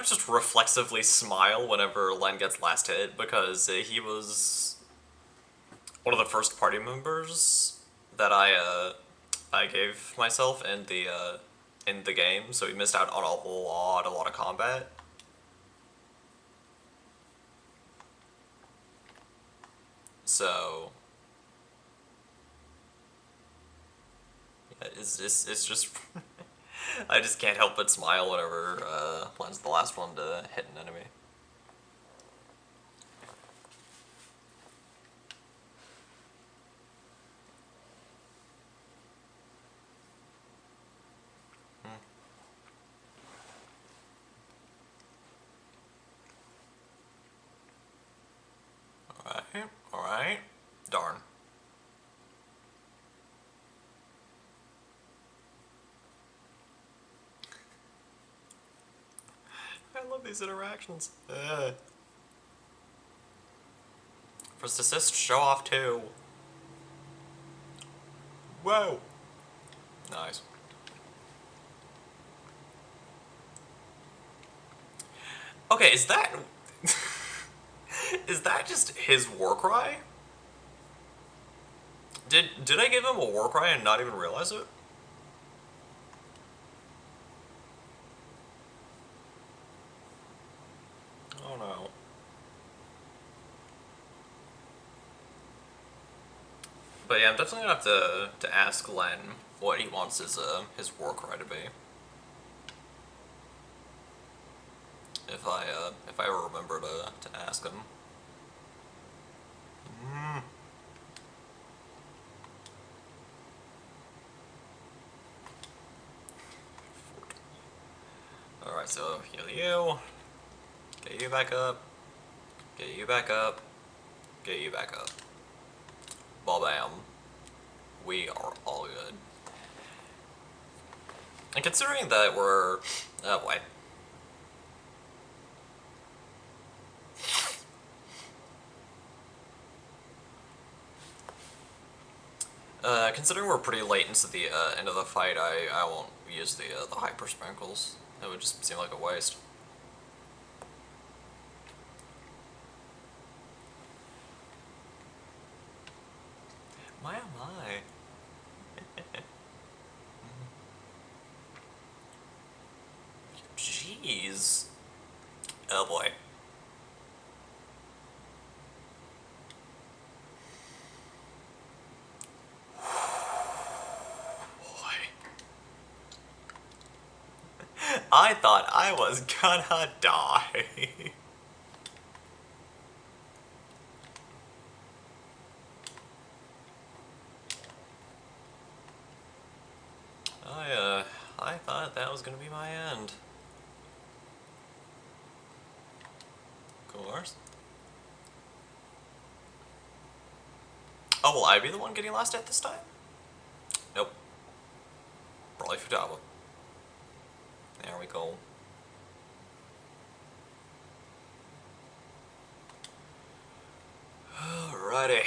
just reflexively smile whenever Len gets last hit because he was one of the first party members that I gave myself in the game, so he missed out on a lot of combat. So yeah, it's just I just can't help but smile whenever Len's the last one to hit an enemy. Alright, alright. Darn. I love these interactions. First assist, show off too. Whoa! Nice. Okay, is that... is that just his war cry? Did I give him a war cry and not even realize it? Oh no. But yeah, I'm definitely gonna have to ask Len what he wants his war cry to be. If I ever remember to ask him. Alright, so heal you. Get you back up. Get you back up. Get you back up. Bam. We are all good. And considering that we're... oh boy. Considering we're pretty late into the end of the fight, I won't use the hyper sprinkles. It would just seem like a waste. My oh my. Jeez. Oh boy. I thought I was gonna die. I thought that was gonna be my end. Of course. Oh, will I be the one getting last hit this time? Nope. Probably Futaba. There we go. Alrighty.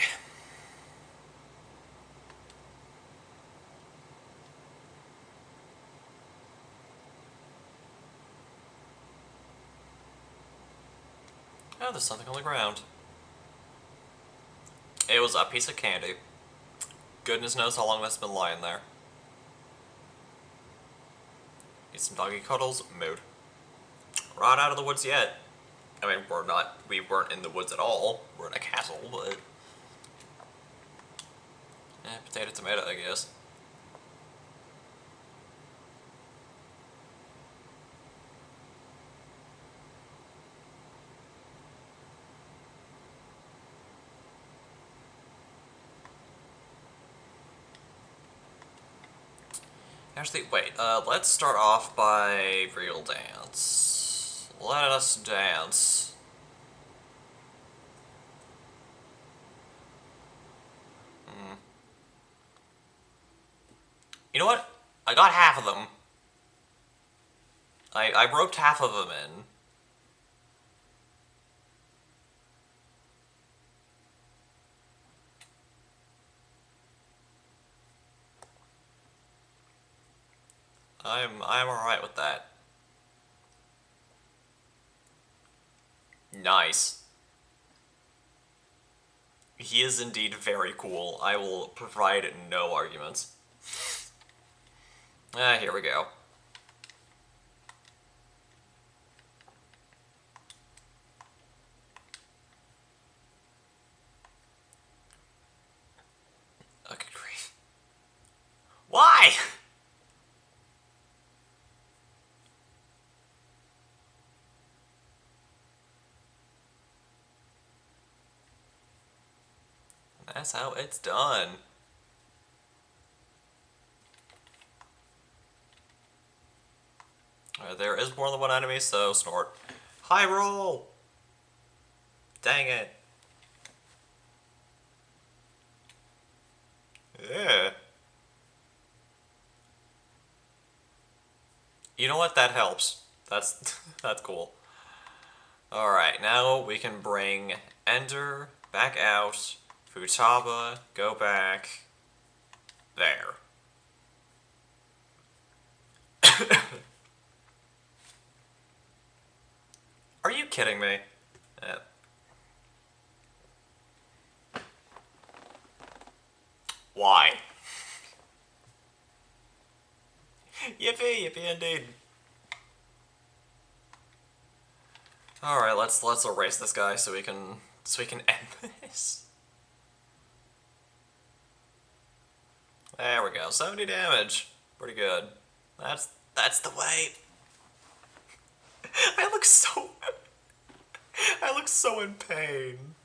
Oh, there's something on the ground. It was a piece of candy. Goodness knows how long that's been lying there. Need some doggy cuddles? Mood. We're not out of the woods yet. I mean, we weren't in the woods at all. We're in a castle, but... potato, tomato, I guess. Actually, wait, let's start off by real dance. Let us dance. You know what? I got half of them. I roped half of them in. I'm alright with that. Nice. He is indeed very cool. I will provide no arguments. Here we go. Okay, great. Why? That's how it's done. There is more than one enemy, so snort. High roll! Dang it. Yeah. You know what? That helps. That's that's cool. Alright, now we can bring Ender back out. Futaba, go back. There. Are you kidding me? Why? Yippee, yippee indeed. Alright, let's erase this guy so we can end this. There we go. 70 damage. Pretty good. That's the way. I look so I look so in pain.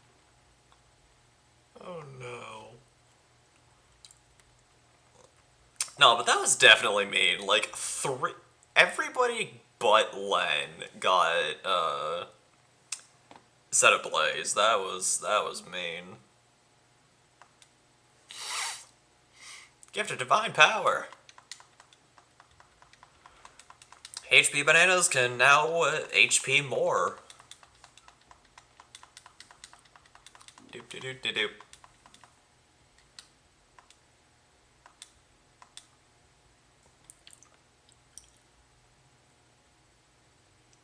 Oh no. No, but that was definitely mean. Like everybody but Len got set ablaze. That was mean. Gift of divine power. HP bananas can now HP more. Doop doop doop doop doop.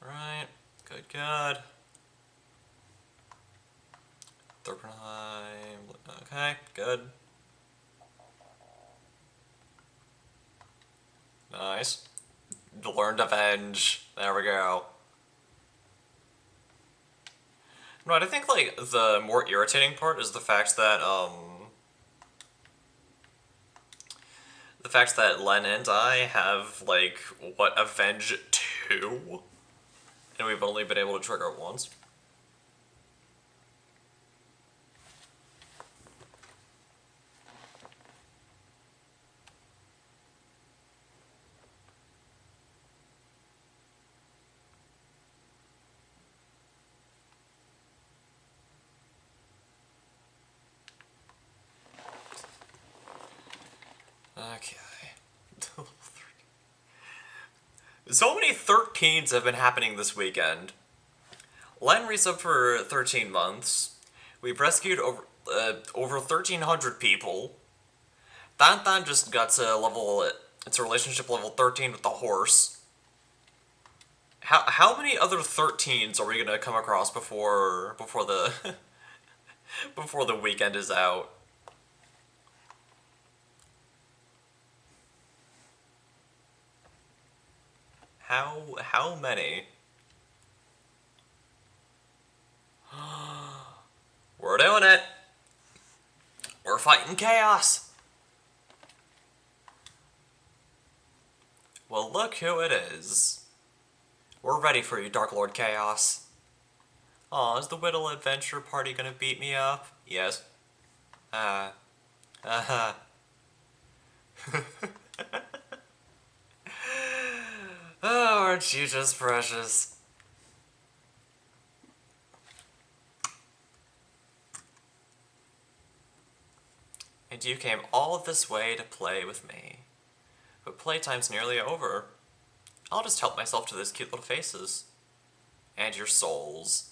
Right. Good God. Thurpenheim. Okay, good. Nice. Learn to avenge. There we go. No, I think, like, the more irritating part is the fact that, Len and I have, like, what, Avenge 2? And we've only been able to trigger it once. Okay. So many 13s have been happening this weekend. Len resubbed for 13 months. We've rescued over 1,300 people. Tan just got to level, it's a relationship level 13 with the horse. How many other 13s are we gonna come across before the before the weekend is out? How many? We're doing it. We're fighting chaos. Well, look who it is. We're ready for you, Dark Lord Chaos. Aw, is the Whittle Adventure Party gonna beat me up? Yes. Uh-huh. Aren't you just precious? And you came all this way to play with me. But playtime's nearly over. I'll just help myself to those cute little faces. And your souls.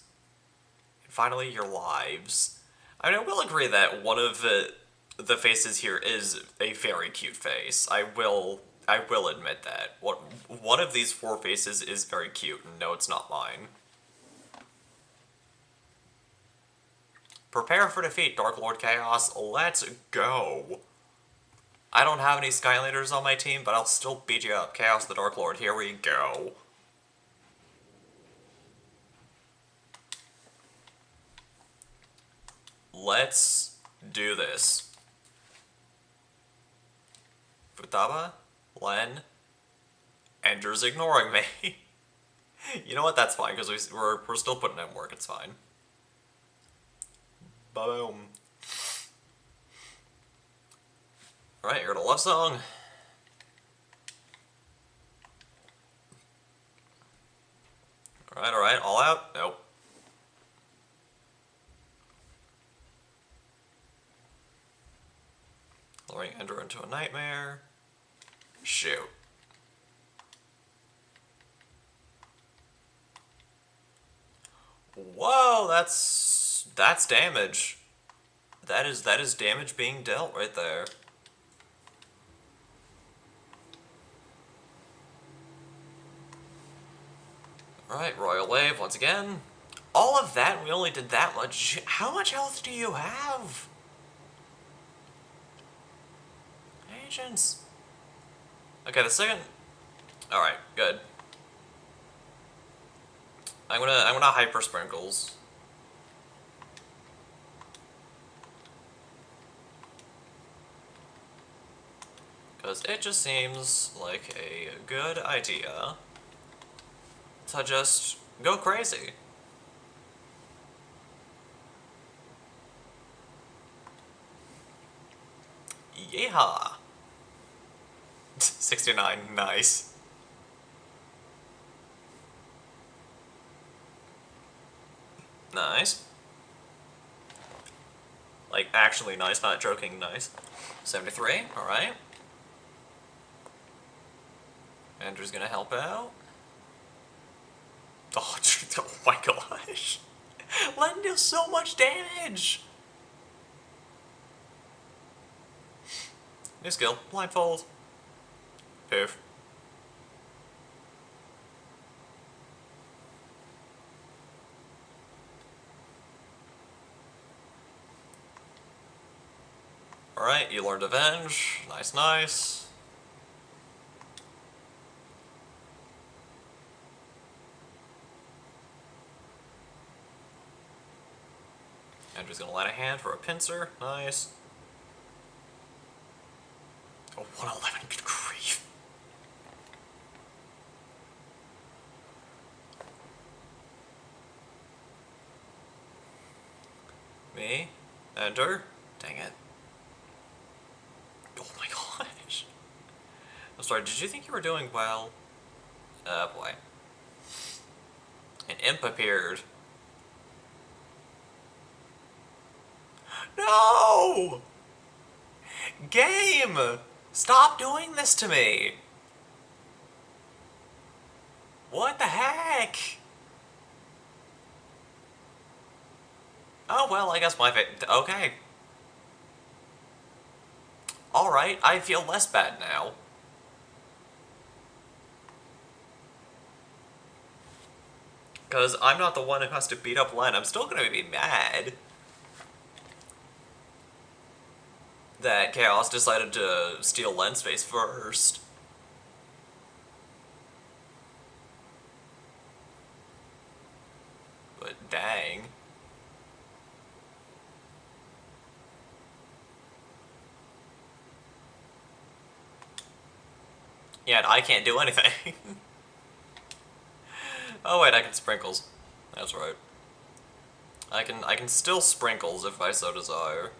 And finally, your lives. I mean, I will agree that one of the faces here is a very cute face. I will admit that. One of these 4 faces is very cute, and no, it's not mine. Prepare for defeat, Dark Lord Chaos. Let's go. I don't have any Skylanders on my team, but I'll still beat you up. Chaos the Dark Lord, here we go. Let's do this. Futaba, Len, Ender's ignoring me. You know what, that's fine, because we're still putting in work, it's fine. Boom. Alright, you're the love song. Alright, all out? Nope. Luring Ender into a nightmare. Shoot. Whoa, that's damage. That is damage being dealt right there. Alright, Royal Wave once again. All of that, we only did that much. How much health do you have? Agents. Okay, the second. Alright, good. I'm gonna hyper sprinkles. Because it just seems like a good idea to just go crazy. Yeehaw! 69, nice. Nice. Like, actually nice, not joking nice. 73, alright. Andrew's gonna help out. Oh, oh my gosh. Len deals so much damage! New skill, blindfold. Poof. Alright, you learned Avenge. Nice, nice. Andrew's gonna lend a hand for a pincer. Nice. Oh, 111, good grief. Me? Enter? Dang it. Oh my gosh. I'm sorry, did you think you were doing well? Oh boy. An imp appeared. No! Game! Stop doing this to me! What the heck? Oh well, I guess my okay. Alright, I feel less bad now. Because I'm not the one who has to beat up Len. I'm still gonna be mad that Chaos decided to steal Len's face first. But dang. Yeah, and I can't do anything. Oh wait, I can sprinkles. That's right. I can still sprinkles if I so desire.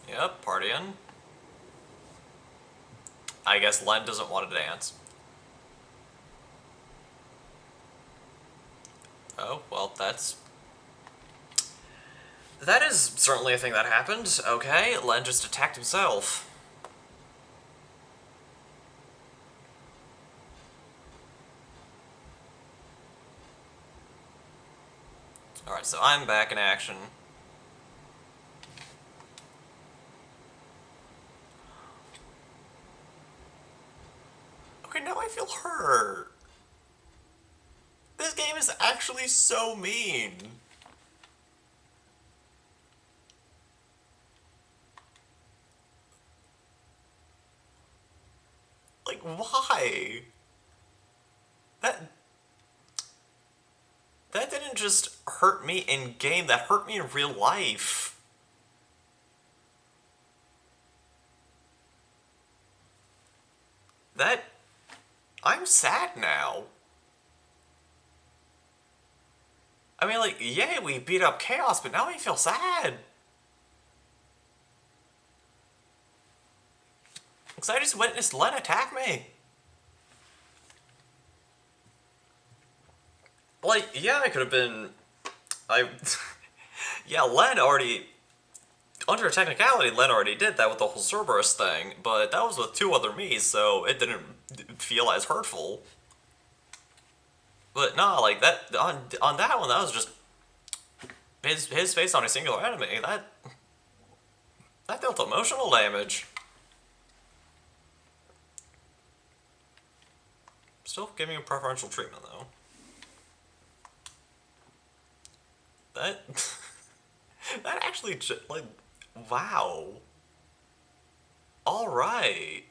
Yep, partying. I guess Len doesn't want to dance. Oh, well, that is certainly a thing that happened. Okay, Len just attacked himself. Alright, so I'm back in action. Okay, now I feel hurt. This game is actually so mean. Like, why? That that didn't just hurt me in game, that hurt me in real life. That I'm sad now. I mean, like, yay, we beat up Chaos, but now I feel sad. Because I just witnessed Len attack me. Like, yeah, I could have been... I... yeah, Len already... Under a technicality, Len already did that with the whole Cerberus thing, but that was with two other me's, so it didn't feel as hurtful. But nah, like, that... On that one, that was just... His face on a singular enemy, that dealt emotional damage. Still giving him preferential treatment, though. That... that actually, like... Wow. Alright.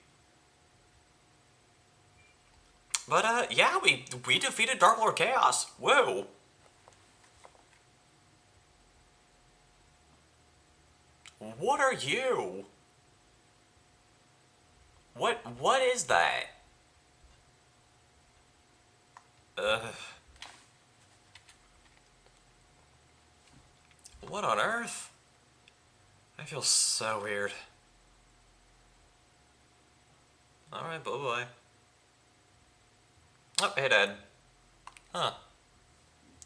But, yeah, we defeated Dark Lord Chaos. Whoa. What are you? What is that? Ugh. What on earth? I feel so weird. Alright, bye-bye. Oh, hey, Dad. Huh.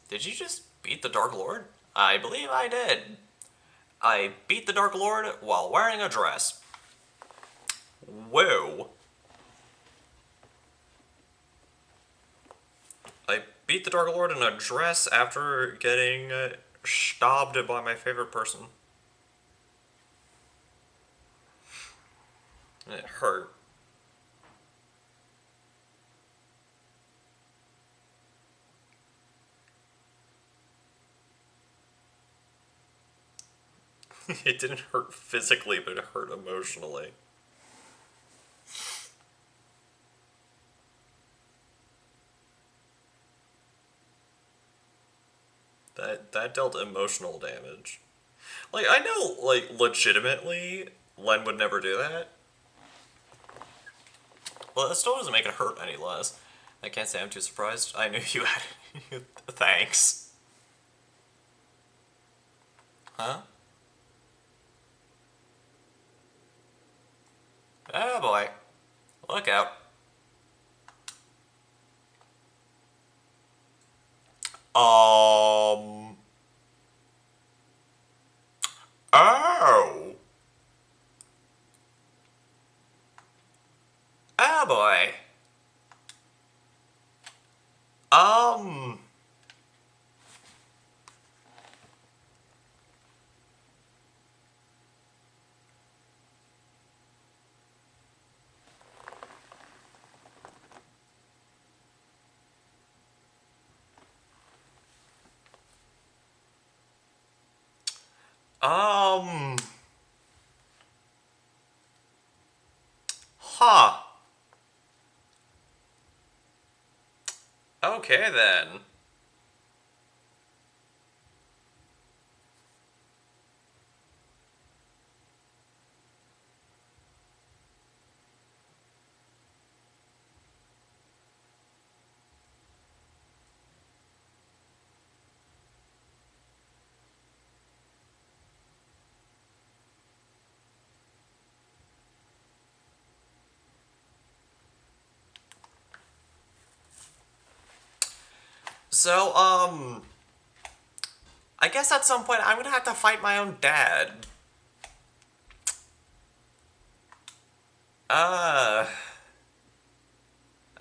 Did you just beat the Dark Lord? I believe I did. I beat the Dark Lord while wearing a dress. Whoa. I beat the Dark Lord in a dress after getting stabbed by my favorite person. It hurt. It didn't hurt physically, but it hurt emotionally. That dealt emotional damage. Like, I know, like, legitimately, Len would never do that. Well, that still doesn't make it hurt any less. I can't say I'm too surprised. I knew you had it. Thanks. Huh? Oh boy. Look out. Um... Oh! Oh boy. Um... Um... Huh. Okay then. So, I guess at some point I'm gonna have to fight my own dad. Uh,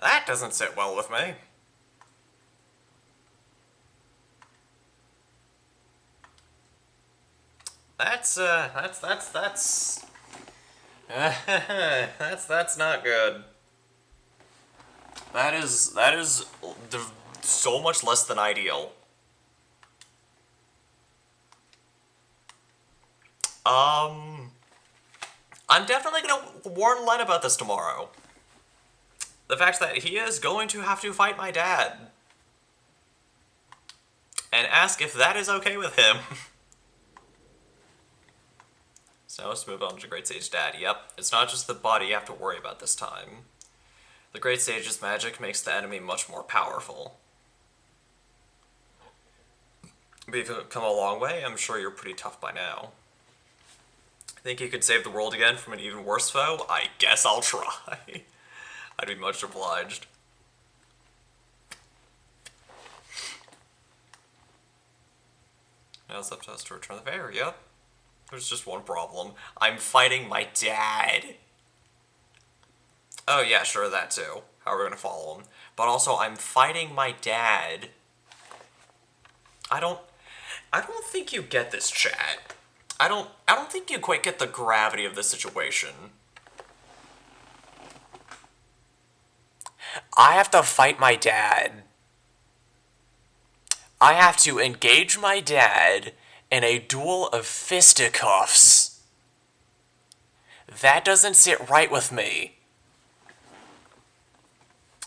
that doesn't sit well with me. That's that's not good. That is so much less than ideal. Um, I'm definitely gonna warn Len about this tomorrow. The fact that he is going to have to fight my dad. And ask if that is okay with him. So let's move on to Great Sage Dad. Yep, it's not just the body you have to worry about this time. The Great Sage's magic makes the enemy much more powerful. But if you've come a long way, I'm sure you're pretty tough by now. Think you could save the world again from an even worse foe? I guess I'll try. I'd be much obliged. Now it's up to us to return the favor, yep. There's just one problem. I'm fighting my dad. Oh yeah, sure, that too. How are we gonna follow him? But also, I'm fighting my dad. I don't think you get this, chat. I don't think you quite get the gravity of the situation. I have to fight my dad. I have to engage my dad in a duel of fisticuffs. That doesn't sit right with me.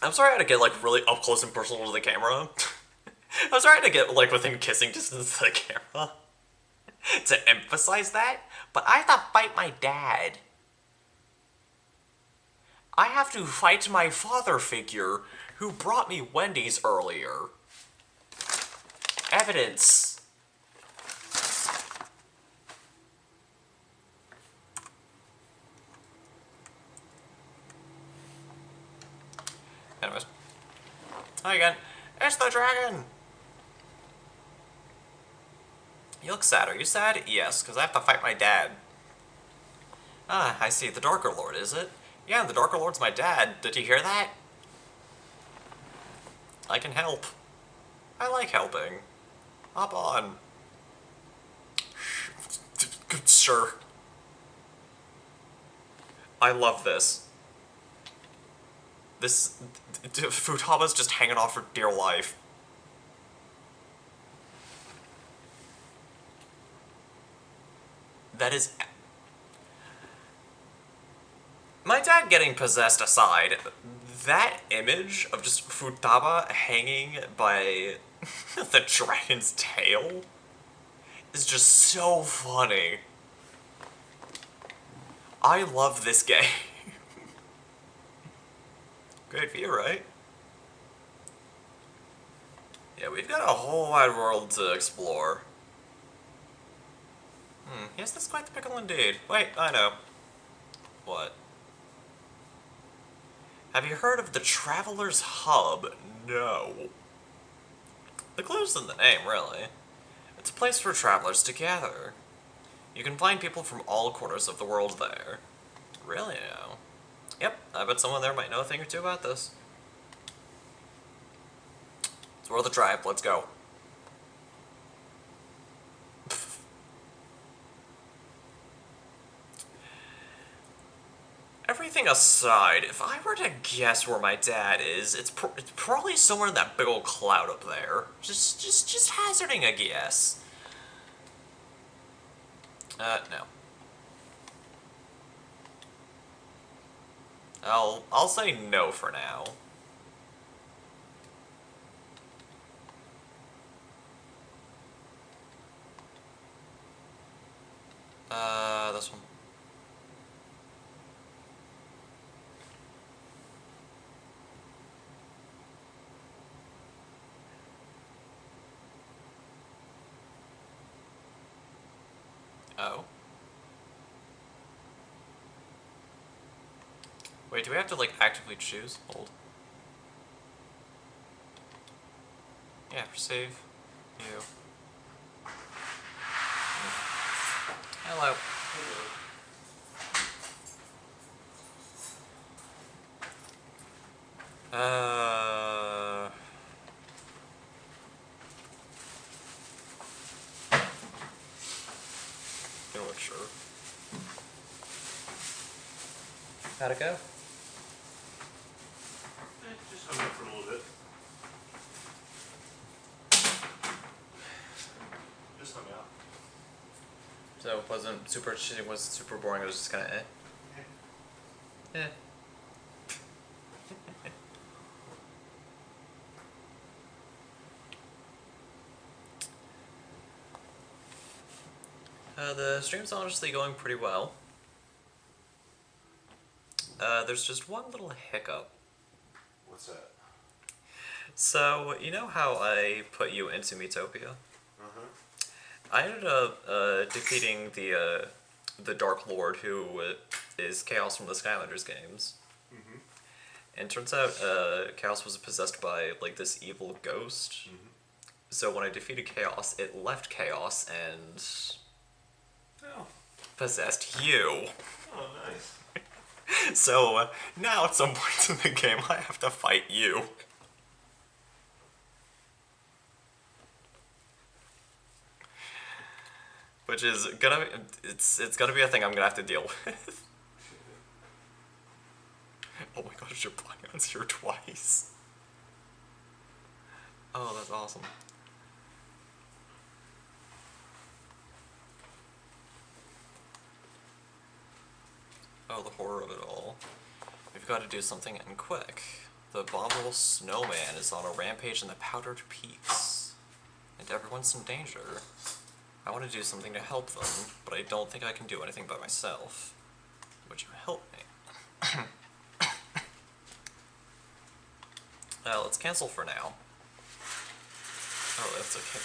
I'm sorry I had to get, like, really up close and personal to the camera. I'm sorry I had to get, like, within kissing distance to the camera. To emphasize that. But I have to fight my dad. I have to fight my father figure who brought me Wendy's earlier. Evidence. Anyways. Hi again. It's the dragon! You look sad. Are you sad? Yes, because I have to fight my dad. Ah, I see. The Darker Lord, is it? Yeah, the Darker Lord's my dad. Did you hear that? I can help. I like helping. Hop on. Sure. I love this. Futaba's just hanging off for dear life. That is... My dad getting possessed aside, that image of just Futaba hanging by the dragon's tail is just so funny. I love this game. Great view, right? Yeah, we've got a whole wide world to explore. Yes, that's quite the pickle indeed. Wait, I know. What? Have you heard of the Traveler's Hub? No. The clue's in the name, really. It's a place for travelers to gather. You can find people from all corners of the world there. Really now? Yep, I bet someone there might know a thing or two about this. It's worth a try, let's go. Everything aside, if I were to guess where my dad is, it's probably somewhere in that big old cloud up there. Just hazarding a guess. No. I'll say no for now. This one. Oh. Wait, do we have to, like, actively choose? Hold. Yeah, receive. You. Hello. Uh... You know what, sure. How'd it go? Just hung out for a little bit. Just hung out. So it wasn't super interesting, wasn't super boring, it was just kinda eh. The stream's honestly going pretty well. There's just one little hiccup. What's that? So, you know how I put you into Miitopia? Uh-huh. I ended up defeating the Dark Lord, who is Chaos from the Skylanders games. Mm-hmm. And turns out Chaos was possessed by like this evil ghost. Mm-hmm. So when I defeated Chaos, it left Chaos and Oh. possessed you. Oh, nice. So now at some points in the game, I have to fight you. Which is gonna it's gonna be a thing I'm gonna have to deal with. Oh my gosh, your Blion's here twice. Oh, that's awesome. Oh, the horror of it all. We've got to do something and quick. The abominable snowman is on a rampage in the Powdered Peaks, and everyone's in danger. I want to do something to help them, but I don't think I can do anything by myself. Would you help me? Let's cancel for now. Oh, that's okay.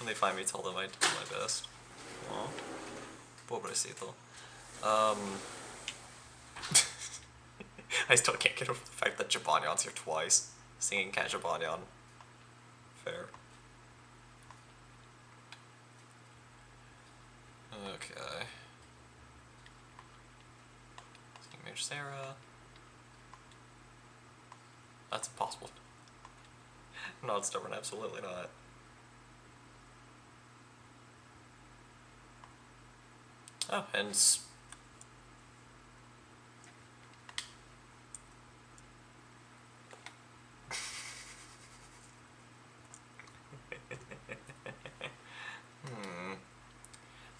When they find me, tell them I did my best. Aw. Pobrecito. I still can't get over the fact that Jibanyan's here twice. Singing Cat Jibanyan. Fair. Okay. Singing Mage Sarah. That's impossible. Not stubborn, absolutely not. Oh, and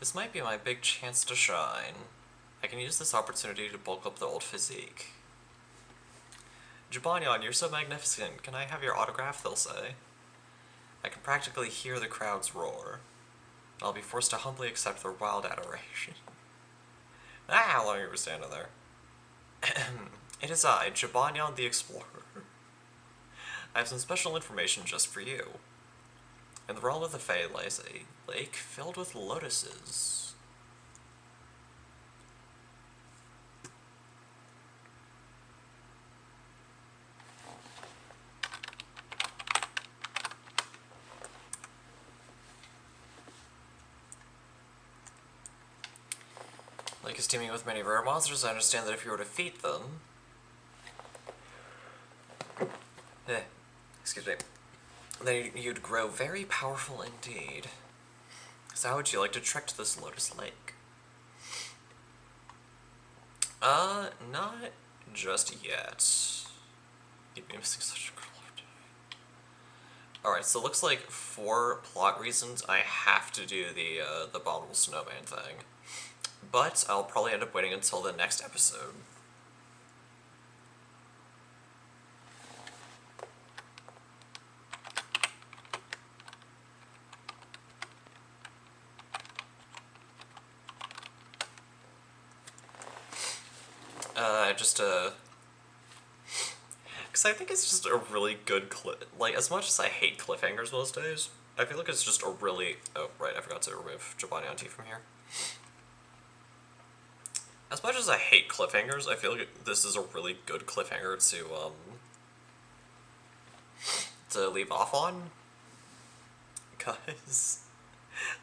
this might be my big chance to shine. I can use this opportunity to bulk up the old physique. Jibanyan, you're so magnificent. Can I have your autograph, they'll say. I can practically hear the crowds roar. I'll be forced to humbly accept their wild adoration. How long you were standing there? It is I, Jibanyan the Explorer. I have some special information just for you. In the realm of the Fae lies a lake filled with lotuses. The lake is teeming with many rare monsters. I understand that if you were to defeat them... excuse me. Then you'd grow very powerful indeed. So how would you like to trek to this Lotus Lake? Not just yet. You'd be missing such a good day. Alright, so it looks like for plot reasons I have to do the Abominable Snowman thing. But I'll probably end up waiting until the next episode. Because I think it's just a really good like, as much as I hate cliffhangers most days, I feel like it's just a really... Oh, right, I forgot to remove Jibanyan T from here. As much as I hate cliffhangers, I feel like this is a really good cliffhanger to leave off on. Because,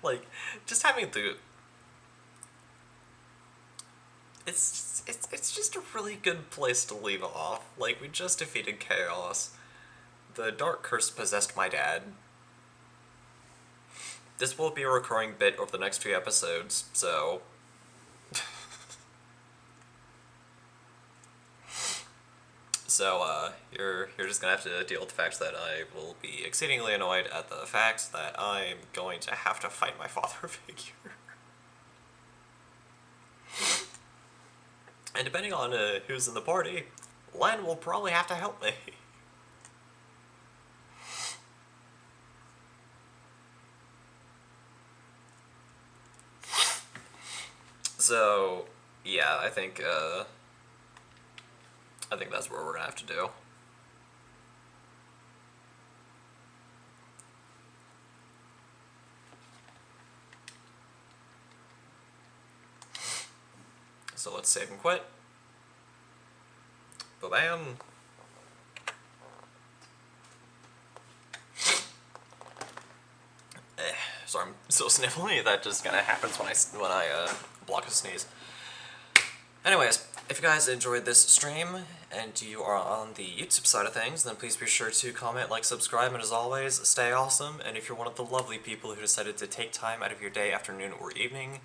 like, just having the... It's just a really good place to leave off. Like, we just defeated Chaos. The Dark Curse possessed my dad. This will be a recurring bit over the next 2 episodes, so... So, you're just gonna have to deal with the fact that I will be exceedingly annoyed at the fact that I'm going to have to fight my father figure. And depending on who's in the party, Len will probably have to help me. So, yeah, I think that's what we're gonna have to do. So let's save and quit. Ba-bam. Sorry, I'm so sniffly. That just kind of happens when I block a sneeze. Anyways, if you guys enjoyed this stream and you are on the YouTube side of things, then please be sure to comment, like, subscribe, and as always, stay awesome. And if you're one of the lovely people who decided to take time out of your day, afternoon, or evening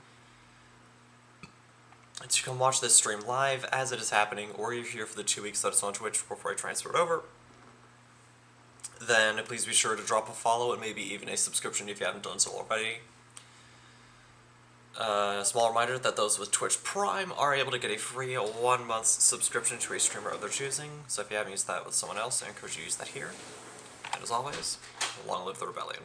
to come watch this stream live as it is happening, or you're here for the 2 weeks that it's on Twitch before I transfer it over, then please be sure to drop a follow and maybe even a subscription if you haven't done so already. Small reminder that those with Twitch Prime are able to get a free 1-month subscription to a streamer of their choosing, so if you haven't used that with someone else, I encourage you to use that here. And as always, long live the rebellion.